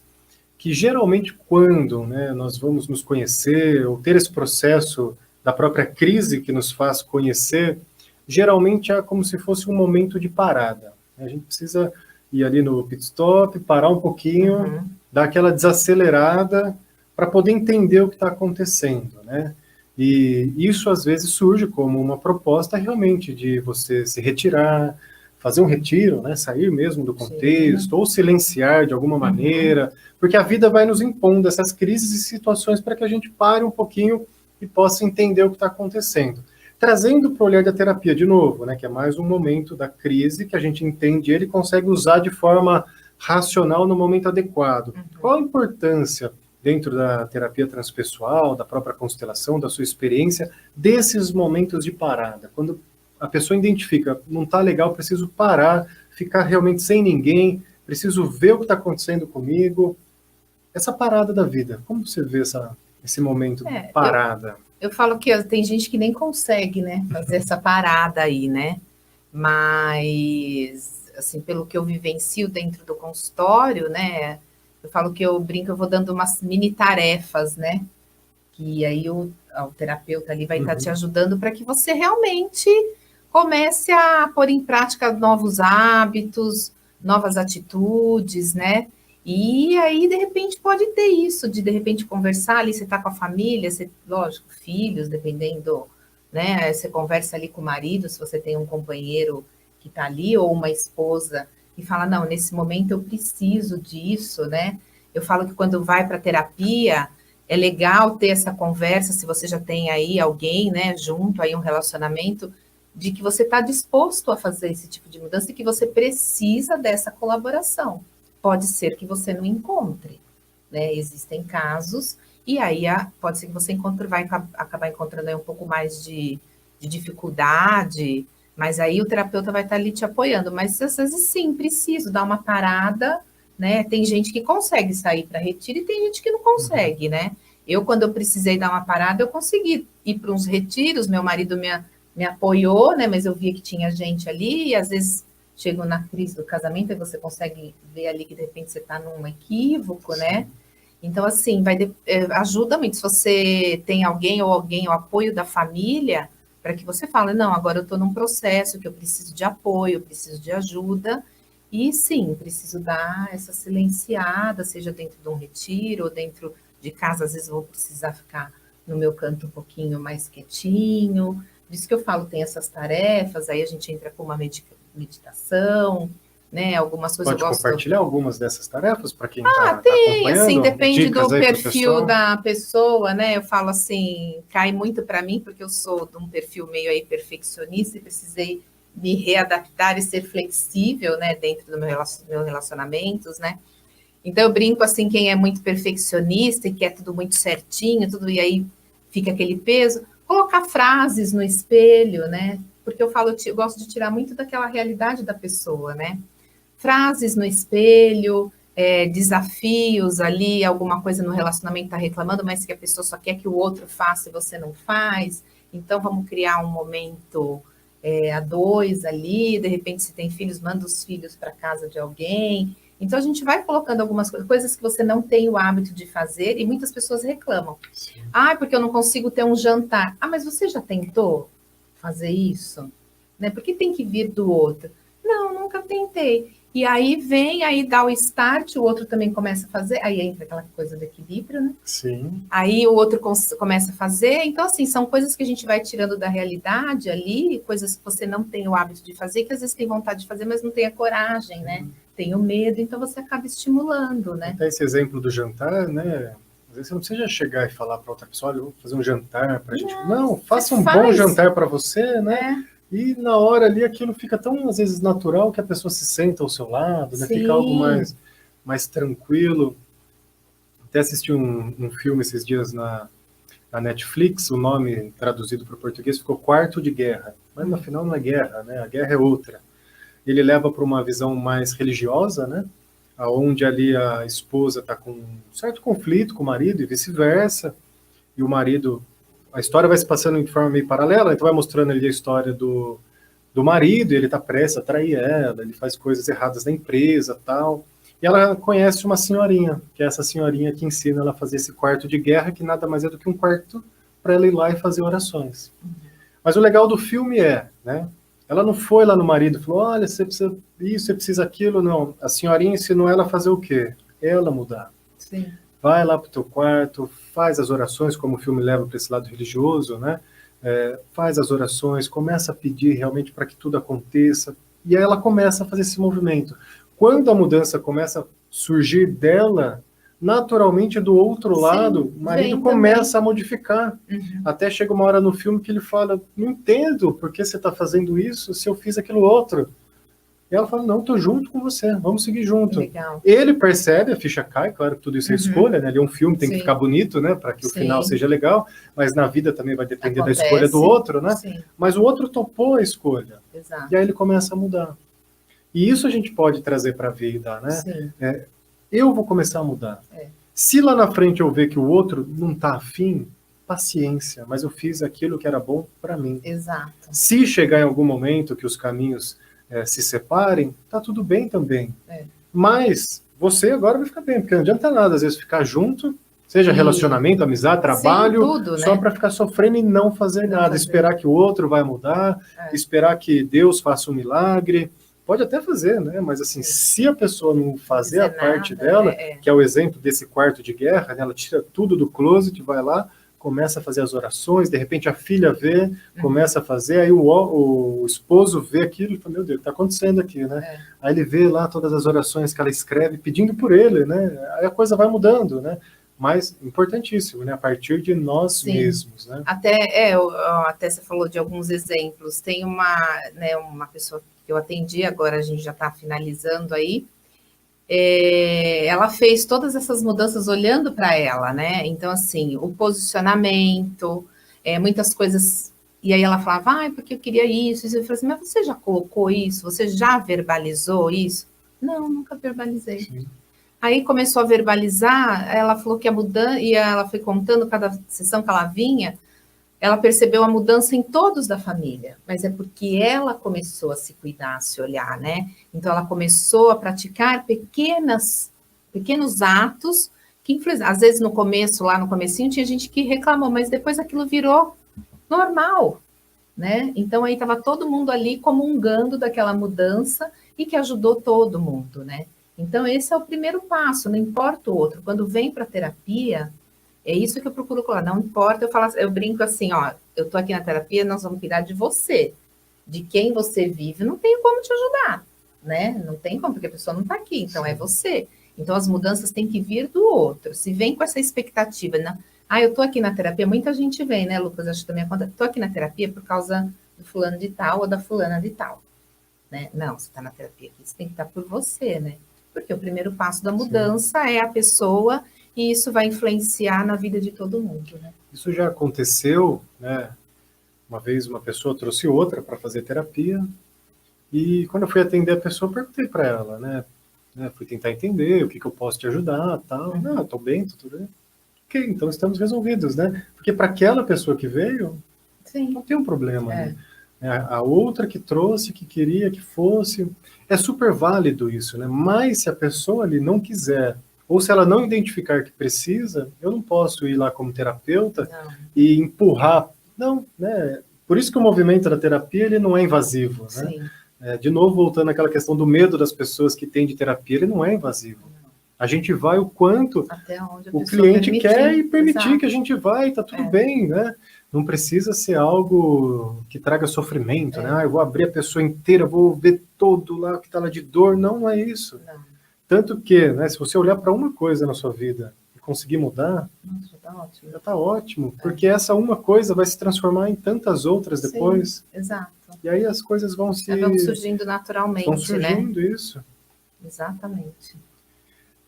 que geralmente quando, né, nós vamos nos conhecer ou ter esse processo da própria crise que nos faz conhecer, geralmente é como se fosse um momento de parada. A gente precisa ir ali no pit stop, parar um pouquinho, dar aquela desacelerada para poder entender o que está acontecendo, né? E isso às vezes surge como uma proposta realmente de você se retirar, fazer um retiro, né, sair mesmo do contexto, ou silenciar de alguma maneira, porque a vida vai nos impondo essas crises e situações para que a gente pare um pouquinho e possa entender o que está acontecendo. Trazendo para o olhar da terapia de novo, né, que é mais um momento da crise que a gente entende ele e consegue usar de forma racional no momento adequado. Qual a importância dentro da terapia transpessoal, da própria constelação, da sua experiência, desses momentos de parada? Quando a pessoa identifica, não está legal, preciso parar, ficar realmente sem ninguém, preciso ver o que está acontecendo comigo. Essa parada da vida, como você vê esse momento de parada? Eu falo que tem gente que nem consegue, né, fazer essa parada aí, né? Mas, assim, pelo que eu vivencio dentro do consultório, né, eu falo que eu brinco, eu vou dando umas mini tarefas, né? Que aí o terapeuta ali vai estar te ajudando para que você realmente comece a pôr em prática novos hábitos, novas atitudes, né? E aí, de repente, pode ter isso, de repente conversar ali, você está com a família, você, lógico, filhos, dependendo, né? Você conversa ali com o marido, se você tem um companheiro que está ali, ou uma esposa, e fala, não, nesse momento eu preciso disso, né? Eu falo que quando vai para terapia, é legal ter essa conversa, se você já tem aí alguém, né, junto, aí um relacionamento, de que você está disposto a fazer esse tipo de mudança e que você precisa dessa colaboração. Pode ser que você não encontre, né? Existem casos, e aí pode ser que você vai acabar encontrando aí um pouco mais de dificuldade, mas aí o terapeuta vai estar ali te apoiando. Mas às vezes sim, preciso dar uma parada, né? Tem gente que consegue sair para retiro e tem gente que não consegue, né? Eu, quando eu precisei dar uma parada, eu consegui ir para uns retiros, meu marido me apoiou, né? Mas eu via que tinha gente ali, e às vezes chegam na crise do casamento, e você consegue ver ali que de repente você está num equívoco, né? Então, assim, ajuda muito. Se você tem alguém, o apoio da família, para que você fale, não, agora eu estou num processo que eu preciso de apoio, eu preciso de ajuda, e sim, preciso dar essa silenciada, seja dentro de um retiro ou dentro de casa, às vezes vou precisar ficar no meu canto um pouquinho mais quietinho. Disso que eu falo, tem essas tarefas, aí a gente entra com uma meditação, né? Algumas coisas Pode eu gosto. Compartilhar algumas dessas tarefas para quem está tem, acompanhando? assim, depende Dicas do aí pro perfil pessoal? da pessoa, né? Eu falo assim, cai muito para mim, porque eu sou de um perfil meio aí perfeccionista e precisei me readaptar e ser flexível, né, dentro do meus relacionamentos, né? Então eu brinco assim, quem é muito perfeccionista e quer tudo muito certinho, tudo, e aí fica aquele peso, colocar frases no espelho, né? Porque eu falo, eu gosto de tirar muito daquela realidade da pessoa, né? Frases no espelho, desafios ali, alguma coisa no relacionamento está reclamando, mas que a pessoa só quer que o outro faça e você não faz. Então vamos criar um momento a dois ali, de repente se tem filhos, manda os filhos para casa de alguém. Então a gente vai colocando algumas coisas que você não tem o hábito de fazer e muitas pessoas reclamam. Porque eu não consigo ter um jantar. Mas você já tentou fazer isso? Né? Por que tem que vir do outro? Não, nunca tentei. E aí aí dá o start, o outro também começa a fazer, aí entra aquela coisa do equilíbrio, né? Sim. Aí o outro começa a fazer, então assim, são coisas que a gente vai tirando da realidade ali, coisas que você não tem o hábito de fazer, que às vezes tem vontade de fazer, mas não tem a coragem, né? tenho medo, então você acaba estimulando, né? Até esse exemplo do jantar, né? Às vezes você não precisa chegar e falar para outra pessoa, olha, eu vou fazer um jantar para a gente. Não, faça um bom jantar para você, né? E na hora ali aquilo fica tão, às vezes, natural que a pessoa se senta ao seu lado, né? Fica algo mais tranquilo. Até assisti um filme esses dias na Netflix, o nome traduzido para o português ficou Quarto de Guerra. Mas no final não é guerra, né? A guerra é outra. Ele leva para uma visão mais religiosa, né? Onde ali a esposa está com um certo conflito com o marido e vice-versa. E o marido... A história vai se passando de forma meio paralela, então vai mostrando ali a história do marido, e ele está prestes a trair ela, ele faz coisas erradas na empresa, tal. E ela conhece uma senhorinha, que é essa senhorinha que ensina ela a fazer esse quarto de guerra, que nada mais é do que um quarto para ela ir lá e fazer orações. Mas o legal do filme é, né? Ela não foi lá no marido e falou, olha, você precisa isso, você precisa aquilo, não. A senhorinha ensinou ela a fazer o quê? Ela mudar. Sim. Vai lá para o teu quarto, faz as orações, como o filme leva para esse lado religioso, né? Faz as orações, começa a pedir realmente para que tudo aconteça, e aí ela começa a fazer esse movimento. Quando a mudança começa a surgir dela, naturalmente do outro lado, o marido começa a modificar. Até chega uma hora no filme que ele fala, não entendo por que você está fazendo isso se eu fiz aquilo outro. E ela fala, não, estou junto com você, vamos seguir junto. Legal. Ele percebe, a ficha cai, claro que tudo isso é escolha, né? Ele é um filme, tem que ficar bonito, né? Para que o final seja legal, mas na vida também vai depender da escolha do outro, né? Sim. Mas o outro topou a escolha. Exato. E aí ele começa a mudar. E isso a gente pode trazer para a vida, né? Sim. Eu vou começar a mudar. Se lá na frente eu ver que o outro não está afim, paciência, mas eu fiz aquilo que era bom para mim. Exato. Se chegar em algum momento que os caminhos se separem, tá tudo bem também. Mas você agora vai ficar bem, porque não adianta nada, às vezes, ficar junto, seja relacionamento, amizade, trabalho, tudo, só né? para ficar sofrendo e não fazer nada, esperar que o outro vai mudar, esperar que Deus faça um milagre. Pode até fazer, né? Mas assim, se a pessoa não fazer a parte dela, que é o exemplo desse quarto de guerra, né? Ela tira tudo do closet, vai lá, começa a fazer as orações, de repente a filha vê, começa a fazer, aí o esposo vê aquilo e fala, meu Deus, o que está acontecendo aqui, né? Aí ele vê lá todas as orações que ela escreve pedindo por ele, né? Aí a coisa vai mudando, né? Mas importantíssimo, né? A partir de nós mesmos, né? Até você falou de alguns exemplos. Tem uma pessoa que eu atendi, agora a gente já está finalizando aí. Ela fez todas essas mudanças olhando para ela, né? Então, assim, o posicionamento, muitas coisas. E aí ela falava, porque eu queria isso. E eu falei assim, mas você já colocou isso? Você já verbalizou isso? Não, nunca verbalizei. Sim. Aí começou a verbalizar, ela falou que a mudança, e ela foi contando cada sessão que ela vinha, ela percebeu a mudança em todos da família, mas é porque ela começou a se cuidar, a se olhar, né? Então ela começou a praticar pequenos atos que influenciam. Às vezes no começo, lá no comecinho, tinha gente que reclamou, mas depois aquilo virou normal, né? Então aí estava todo mundo ali comungando daquela mudança e que ajudou todo mundo, né? Então, esse é o primeiro passo, não importa o outro. Quando vem para a terapia, é isso que eu procuro colar. Não importa, eu brinco assim, eu estou aqui na terapia, nós vamos cuidar de você. De quem você vive, não tenho como te ajudar, né? Não tem como, porque a pessoa não está aqui, então é você. Então, as mudanças têm que vir do outro. Se vem com essa expectativa, né? Eu estou aqui na terapia, muita gente vem, né, Lucas? Acho que também acontece. Estou aqui na terapia por causa do fulano de tal ou da fulana de tal, né? Não, você está na terapia aqui, você tem que estar por você, né? Porque o primeiro passo da mudança é a pessoa e isso vai influenciar na vida de todo mundo, né? Isso já aconteceu, né? Uma vez uma pessoa trouxe outra para fazer terapia e quando eu fui atender a pessoa, eu perguntei para ela, né? Fui tentar entender o que eu posso te ajudar, tal. Não, estou bem, tudo bem. Ok, então estamos resolvidos, né? Porque para aquela pessoa que veio, não tem um problema, né? A outra que trouxe, que queria que fosse, é super válido isso, né? Mas se a pessoa ali não quiser, ou se ela não identificar que precisa, eu não posso ir lá como terapeuta e empurrar. Não, né? Por isso que o movimento da terapia, ele não é invasivo, né? De novo, voltando àquela questão do medo das pessoas que têm de terapia, ele não é invasivo. A gente vai o quanto Até onde a o pessoa cliente permitir. quer e permitir Exato. que a gente vai, tá tudo bem, né? Não precisa ser algo que traga sofrimento, né? Eu vou abrir a pessoa inteira, vou ver todo lá que tá lá de dor. Não é isso. Não. Tanto que, né, se você olhar para uma coisa na sua vida e conseguir mudar, Nossa, já tá ótimo. já tá ótimo, porque essa uma coisa vai se transformar em tantas outras depois. Sim, exato. E aí as coisas vão Vão surgindo naturalmente, vão surgindo, né? isso. Exatamente.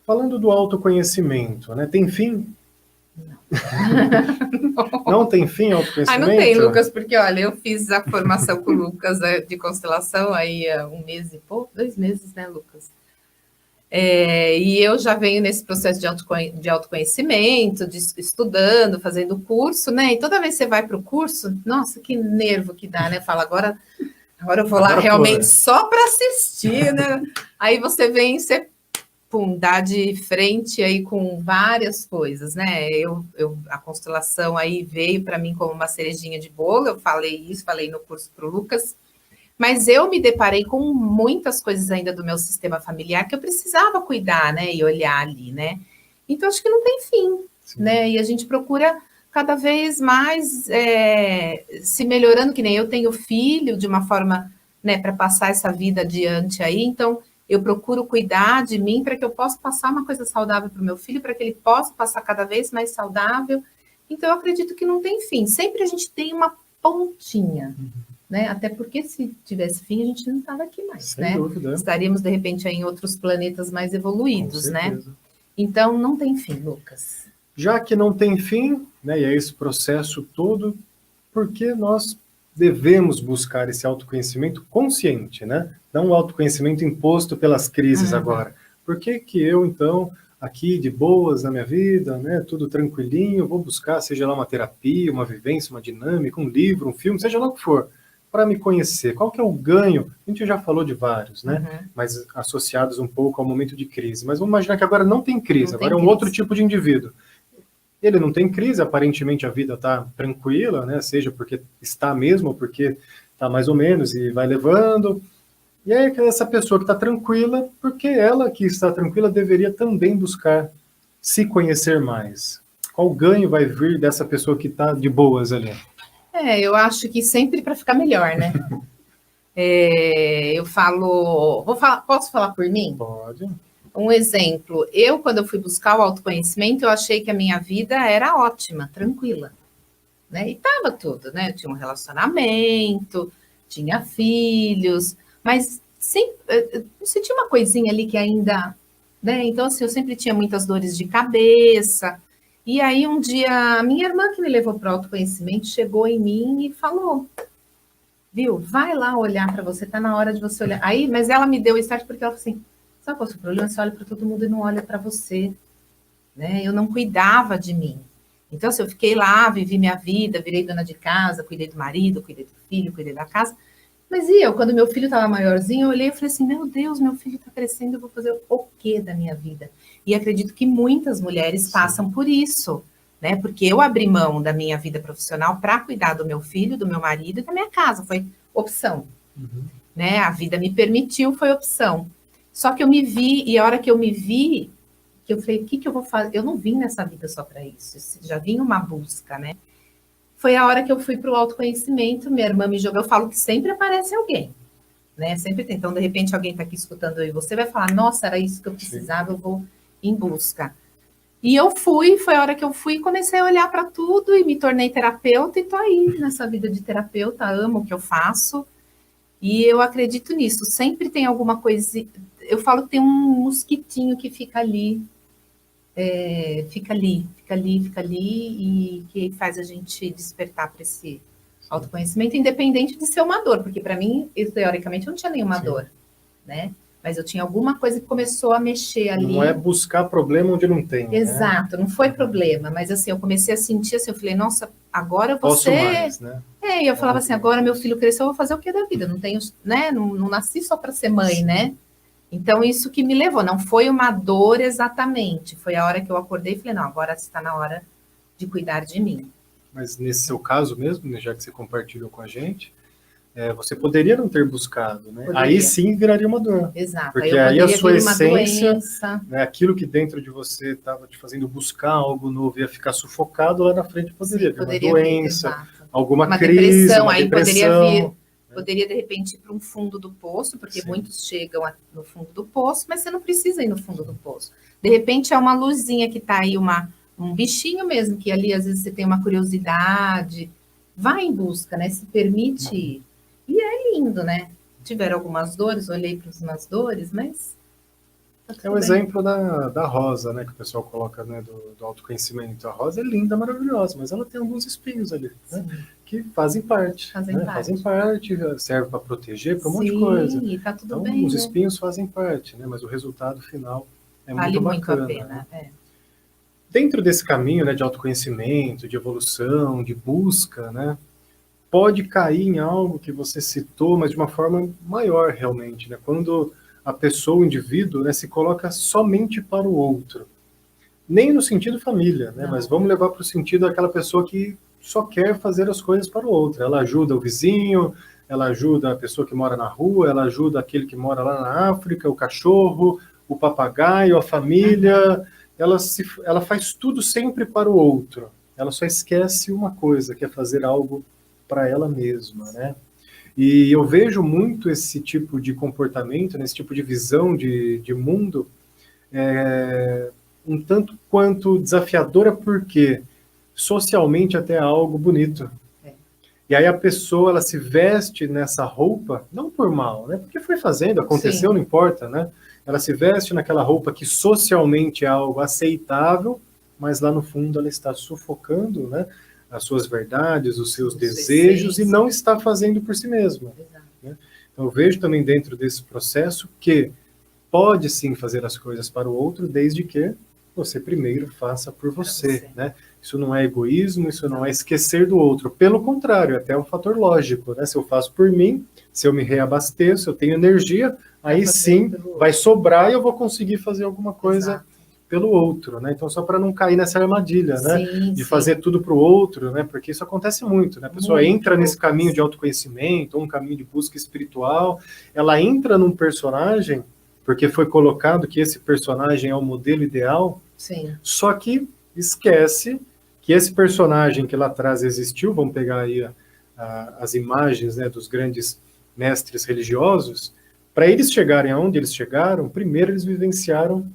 Falando do autoconhecimento, né? Tem fim? Não. Não tem fim autoconhecimento? Não tem, Lucas, porque olha, eu fiz a formação com o Lucas de constelação aí há 1 mês e pouco, 2 meses, né, Lucas? E eu já venho nesse processo de autoconhecimento, estudando, fazendo curso, né? E toda vez que você vai para o curso, nossa, que nervo que dá, né? Fala, agora eu vou lá realmente só para assistir, né? Aí você vem, você dá de frente aí com várias coisas, né? A constelação aí veio para mim como uma cerejinha de bolo, eu falei no curso para o Lucas, mas eu me deparei com muitas coisas ainda do meu sistema familiar que eu precisava cuidar, né? E olhar ali, né? Então, acho que não tem fim, né? E a gente procura cada vez mais se melhorando, que nem eu tenho filho, de uma forma, né, para passar essa vida adiante aí, então eu procuro cuidar de mim para que eu possa passar uma coisa saudável para o meu filho, para que ele possa passar cada vez mais saudável. Então, eu acredito que não tem fim. Sempre a gente tem uma pontinha, né? Até porque se tivesse fim, a gente não estava aqui mais, sem dúvida. Estaríamos, de repente, aí em outros planetas mais evoluídos, né? Então, não tem fim, Lucas. Já que não tem fim, né, e é esse processo todo, por que nós devemos buscar esse autoconhecimento consciente, né? Não o autoconhecimento imposto pelas crises agora. Por que que eu, então, aqui de boas na minha vida, né, tudo tranquilinho, vou buscar, seja lá uma terapia, uma vivência, uma dinâmica, um livro, um filme, seja lá o que for, para me conhecer? Qual que é o ganho? A gente já falou de vários, né? Mas associados um pouco ao momento de crise. Mas vamos imaginar que agora não tem crise, agora é um outro tipo de indivíduo. Ele não tem crise, aparentemente a vida está tranquila, né? Seja porque está mesmo, ou porque está mais ou menos e vai levando. E aí essa pessoa que está tranquila, porque ela que está tranquila deveria também buscar se conhecer mais. Qual ganho vai vir dessa pessoa que está de boas ali? Eu acho que sempre para ficar melhor, né? Eu falo, posso falar por mim? Pode. Um exemplo, quando eu fui buscar o autoconhecimento, eu achei que a minha vida era ótima, tranquila, né? E tava tudo, né? Eu tinha um relacionamento, tinha filhos, mas sempre, eu sentia uma coisinha ali que ainda, né? Então, assim, eu sempre tinha muitas dores de cabeça. E aí, um dia, a minha irmã que me levou para o autoconhecimento chegou em mim e falou, viu, vai lá olhar para você, tá na hora de você olhar. Aí, mas ela me deu o start porque ela falou assim, sabe qual é o seu problema? Você olha para todo mundo e não olha para você, né? Eu não cuidava de mim. Então, assim, eu fiquei lá, vivi minha vida, virei dona de casa, cuidei do marido, cuidei do filho, cuidei da casa. Mas e eu, quando meu filho estava maiorzinho, eu olhei e falei assim, meu Deus, meu filho está crescendo, eu vou fazer o quê da minha vida? E acredito que muitas mulheres passam por isso, né? Porque eu abri mão da minha vida profissional para cuidar do meu filho, do meu marido e da minha casa, foi opção, né? A vida me permitiu, foi opção. Só que eu me vi, e a hora que eu me vi, que eu falei, o que eu vou fazer? Eu não vim nessa vida só para isso, já vim uma busca, né? Foi a hora que eu fui para o autoconhecimento, minha irmã me jogou, eu falo que sempre aparece alguém, né? Sempre tem. Então, de repente, alguém está aqui escutando e você vai falar, nossa, era isso que eu precisava, eu vou em busca. E eu fui, foi a hora que eu fui e comecei a olhar para tudo e me tornei terapeuta e tô aí nessa vida de terapeuta, amo o que eu faço e eu acredito nisso. Sempre tem alguma coisa, eu falo que tem um mosquitinho que fica ali, fica ali e que faz a gente despertar para esse autoconhecimento, independente de ser uma dor, porque para mim, teoricamente, eu não tinha nenhuma dor, né? Mas eu tinha alguma coisa que começou a mexer ali. Não é buscar problema onde não tem. Exato, né? Não foi problema, mas assim, eu comecei a sentir assim, eu falei, nossa, agora você... Posso mais, né? E eu falava assim, agora meu filho cresceu, eu vou fazer o que da vida? Não tenho, né? Não nasci só para ser mãe, né? Então, isso que me levou, não foi uma dor exatamente, foi a hora que eu acordei e falei, não, agora está na hora de cuidar de mim. Mas nesse seu caso mesmo, né, já que você compartilhou com a gente, você poderia não ter buscado, né? Poderia. Aí sim viraria uma dor. Exato. Porque aí a sua essência, doença, né, aquilo que dentro de você estava te fazendo buscar algo novo, ia ficar sufocado, lá na frente poderia vir uma doença, alguma crise, depressão, uma aí depressão. Poderia de repente ir para um fundo do poço, porque muitos chegam no fundo do poço, mas você não precisa ir no fundo do poço. De repente é uma luzinha que está aí, um bichinho mesmo, que ali às vezes você tem uma curiosidade, vai em busca, né? Se permite ir. E é lindo, né? Tiveram algumas dores, olhei para umas dores, mas... É um exemplo da rosa, né? Que o pessoal coloca, né, do autoconhecimento. A rosa é linda, maravilhosa, mas ela tem alguns espinhos ali, né, que fazem parte. Fazem parte, serve para proteger, para um monte de coisa. E tá tudo então, bem, os né? espinhos fazem parte, né? Mas o resultado final é vale muito bacana. Muito a pena, né? Dentro desse caminho, né, de autoconhecimento, de evolução, de busca, né? Pode cair em algo que você citou, mas de uma forma maior realmente, né? Quando a pessoa, o indivíduo, né, se coloca somente para o outro. Nem no sentido família, né? Mas vamos levar para o sentido daquela pessoa que só quer fazer as coisas para o outro. Ela ajuda o vizinho, ela ajuda a pessoa que mora na rua, ela ajuda aquele que mora lá na África, o cachorro, o papagaio, a família. Ela faz tudo sempre para o outro. Ela só esquece uma coisa, que é fazer algo para ela mesma, né? E eu vejo muito esse tipo de comportamento, né, esse tipo de visão de mundo, um tanto quanto desafiadora, porque socialmente até é algo bonito. E aí a pessoa, ela se veste nessa roupa, não por mal, né? Porque foi fazendo, aconteceu, não importa, né? Ela se veste naquela roupa que socialmente é algo aceitável, mas lá no fundo ela está sufocando, né, as suas verdades, os seus desejos, e não está fazendo por si mesma. Né? Então eu vejo também dentro desse processo que pode sim fazer as coisas para o outro, desde que você primeiro faça por você. Né? Isso não é egoísmo, isso não é esquecer do outro. Pelo contrário, até é um fator lógico. Né? Se eu faço por mim, se eu me reabasteço, eu tenho energia, aí sim vai sobrar e eu vou conseguir fazer alguma coisa pelo outro, né? Então, só para não cair nessa armadilha, né? De fazer tudo para o outro, né? Porque isso acontece muito, né? A pessoa entra nesse caminho de autoconhecimento, ou um caminho de busca espiritual, ela entra num personagem, porque foi colocado que esse personagem é o modelo ideal, só que esquece que esse personagem que lá atrás existiu, vamos pegar aí as imagens, né, dos grandes mestres religiosos, para eles chegarem aonde eles chegaram, primeiro eles vivenciaram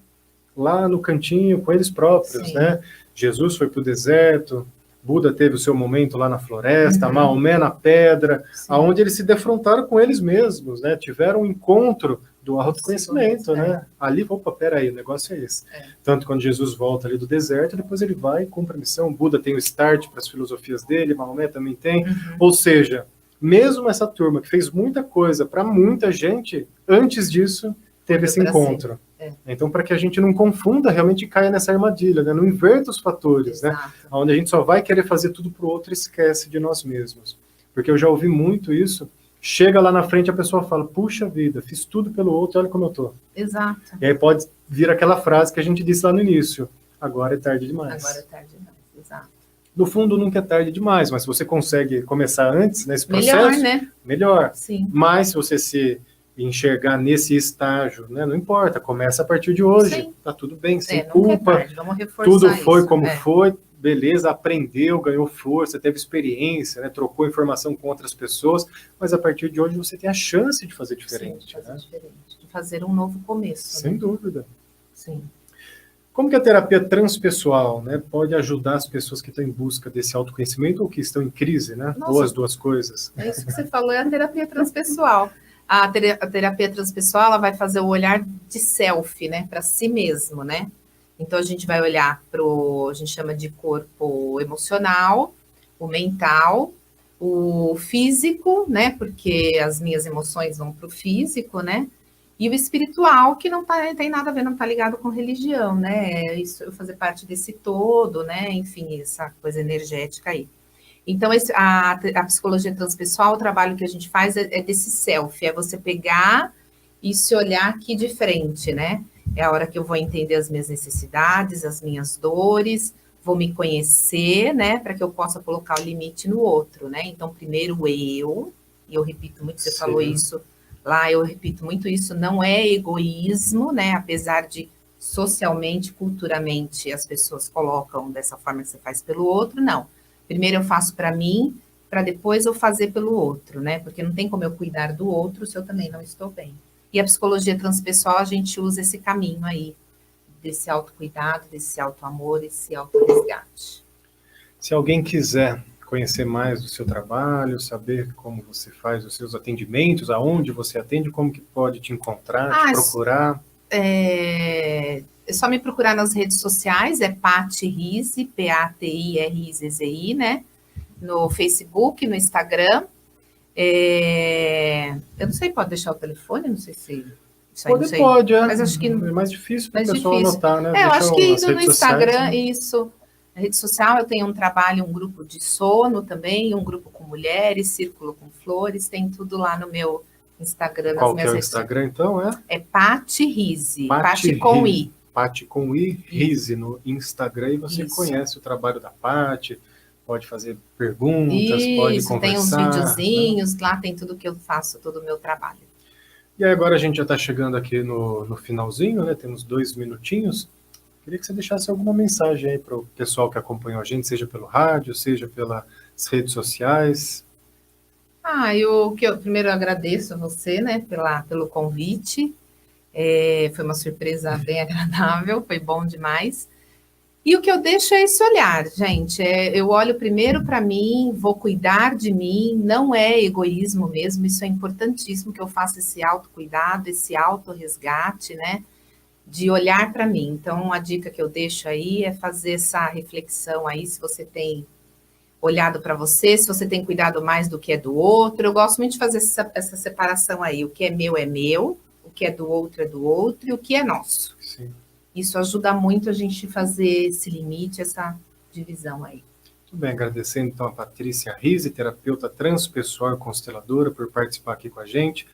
lá no cantinho com eles próprios, né? Jesus foi para o deserto, Buda teve o seu momento lá na floresta, Maomé na pedra, aonde eles se defrontaram com eles mesmos, né? Tiveram um encontro do autoconhecimento, né? Ali, opa, peraí, o negócio é esse. Tanto quando Jesus volta ali do deserto, depois ele vai e cumpre a missão. Buda tem o start para as filosofias dele, Maomé também tem. Ou seja, mesmo essa turma que fez muita coisa para muita gente, antes disso, teve esse encontro. Então, para que a gente não confunda, realmente caia nessa armadilha, né? Não inverta os fatores, né? Onde a gente só vai querer fazer tudo para o outro e esquece de nós mesmos. Porque eu já ouvi muito isso. Chega lá na frente, a pessoa fala, puxa vida, fiz tudo pelo outro, olha como eu tô. Exato. E aí pode vir aquela frase que a gente disse lá no início, agora é tarde demais. Agora é tarde demais, exato. No fundo, nunca é tarde demais, mas se você consegue começar antes nesse processo, melhor, né? Melhor. Sim. Mas se você se enxergar nesse estágio, né? Não importa, começa a partir de hoje, tá tudo bem, sem culpa, tarde. Vamos reforçar tudo foi isso, como foi, beleza, aprendeu, ganhou força, teve experiência, né? Trocou informação com outras pessoas, mas a partir de hoje você tem a chance de fazer diferente. Sim, de fazer diferente, de fazer um novo começo. Sem dúvida. Sim. Como que a terapia transpessoal, né, pode ajudar as pessoas que estão em busca desse autoconhecimento ou que estão em crise, né? Ou as duas coisas? É isso que você falou, é a terapia transpessoal. A terapia transpessoal, ela vai fazer o olhar de self, né, para si mesmo, né? Então, a gente vai olhar a gente chama de corpo emocional, o mental, o físico, né, porque as minhas emoções vão para o físico, né, e o espiritual, que não tem nada a ver, não está ligado com religião, né, isso eu fazer parte desse todo, né, enfim, essa coisa energética aí. Então, a psicologia transpessoal, o trabalho que a gente faz é desse self, é você pegar e se olhar aqui de frente, né? É a hora que eu vou entender as minhas necessidades, as minhas dores, vou me conhecer, né? Para que eu possa colocar o limite no outro, né? Então, primeiro eu, e eu repito muito, você Sim. falou isso lá, eu repito muito isso, não é egoísmo, né? Apesar de socialmente, culturalmente, as pessoas colocam dessa forma que você faz pelo outro, não. Primeiro eu faço para mim, para depois eu fazer pelo outro, né? Porque não tem como eu cuidar do outro se eu também não estou bem. E a psicologia transpessoal, a gente usa esse caminho aí, desse autocuidado, desse autoamor, esse autorresgate. Se alguém quiser conhecer mais do seu trabalho, saber como você faz os seus atendimentos, aonde você atende, como que pode te encontrar, te procurar? É só me procurar nas redes sociais, é Pati Rizzi, P-A-T-I-R-I-Z-Z-I, né? No Facebook, no Instagram. Eu não sei, pode deixar o telefone? Não sei se... Pode, mas acho que é mais difícil para o mais pessoal difícil. anotar, né? Eu Deixa acho que as indo no redes sociais, Instagram, né? isso. Na rede social eu tenho um trabalho, um grupo de sono também, um grupo com mulheres, círculo com flores, tem tudo lá no meu Instagram, nas Qual que minhas é o redes sociais. Instagram, então? É Pati Rizzi, Pati Pati com I. Pati com I, Rizzi no Instagram, e você Isso. conhece o trabalho da Pati, pode fazer perguntas, Isso, pode tem uns conversar, né? videozinhos, lá tem tudo que eu faço, todo o meu trabalho. E aí agora a gente já está chegando aqui no finalzinho, né? Temos 2 minutinhos. Queria que você deixasse alguma mensagem aí para o pessoal que acompanhou a gente, seja pelo rádio, seja pelas redes sociais. Eu primeiro agradeço a você, né, pelo convite. Foi uma surpresa bem agradável, foi bom demais. E o que eu deixo é esse olhar, gente. Eu olho primeiro para mim, vou cuidar de mim, não é egoísmo mesmo, isso é importantíssimo que eu faça esse autocuidado, esse autorresgate, né? De olhar para mim. Então, a dica que eu deixo aí é fazer essa reflexão aí, se você tem olhado para você, se você tem cuidado mais do que é do outro. Eu gosto muito de fazer essa separação aí. O que é meu, o que é do outro e o que é nosso. Sim. Isso ajuda muito a gente fazer esse limite, essa divisão aí. Muito bem, agradecendo então a Patrícia Rizzi, terapeuta transpessoal e consteladora, por participar aqui com a gente.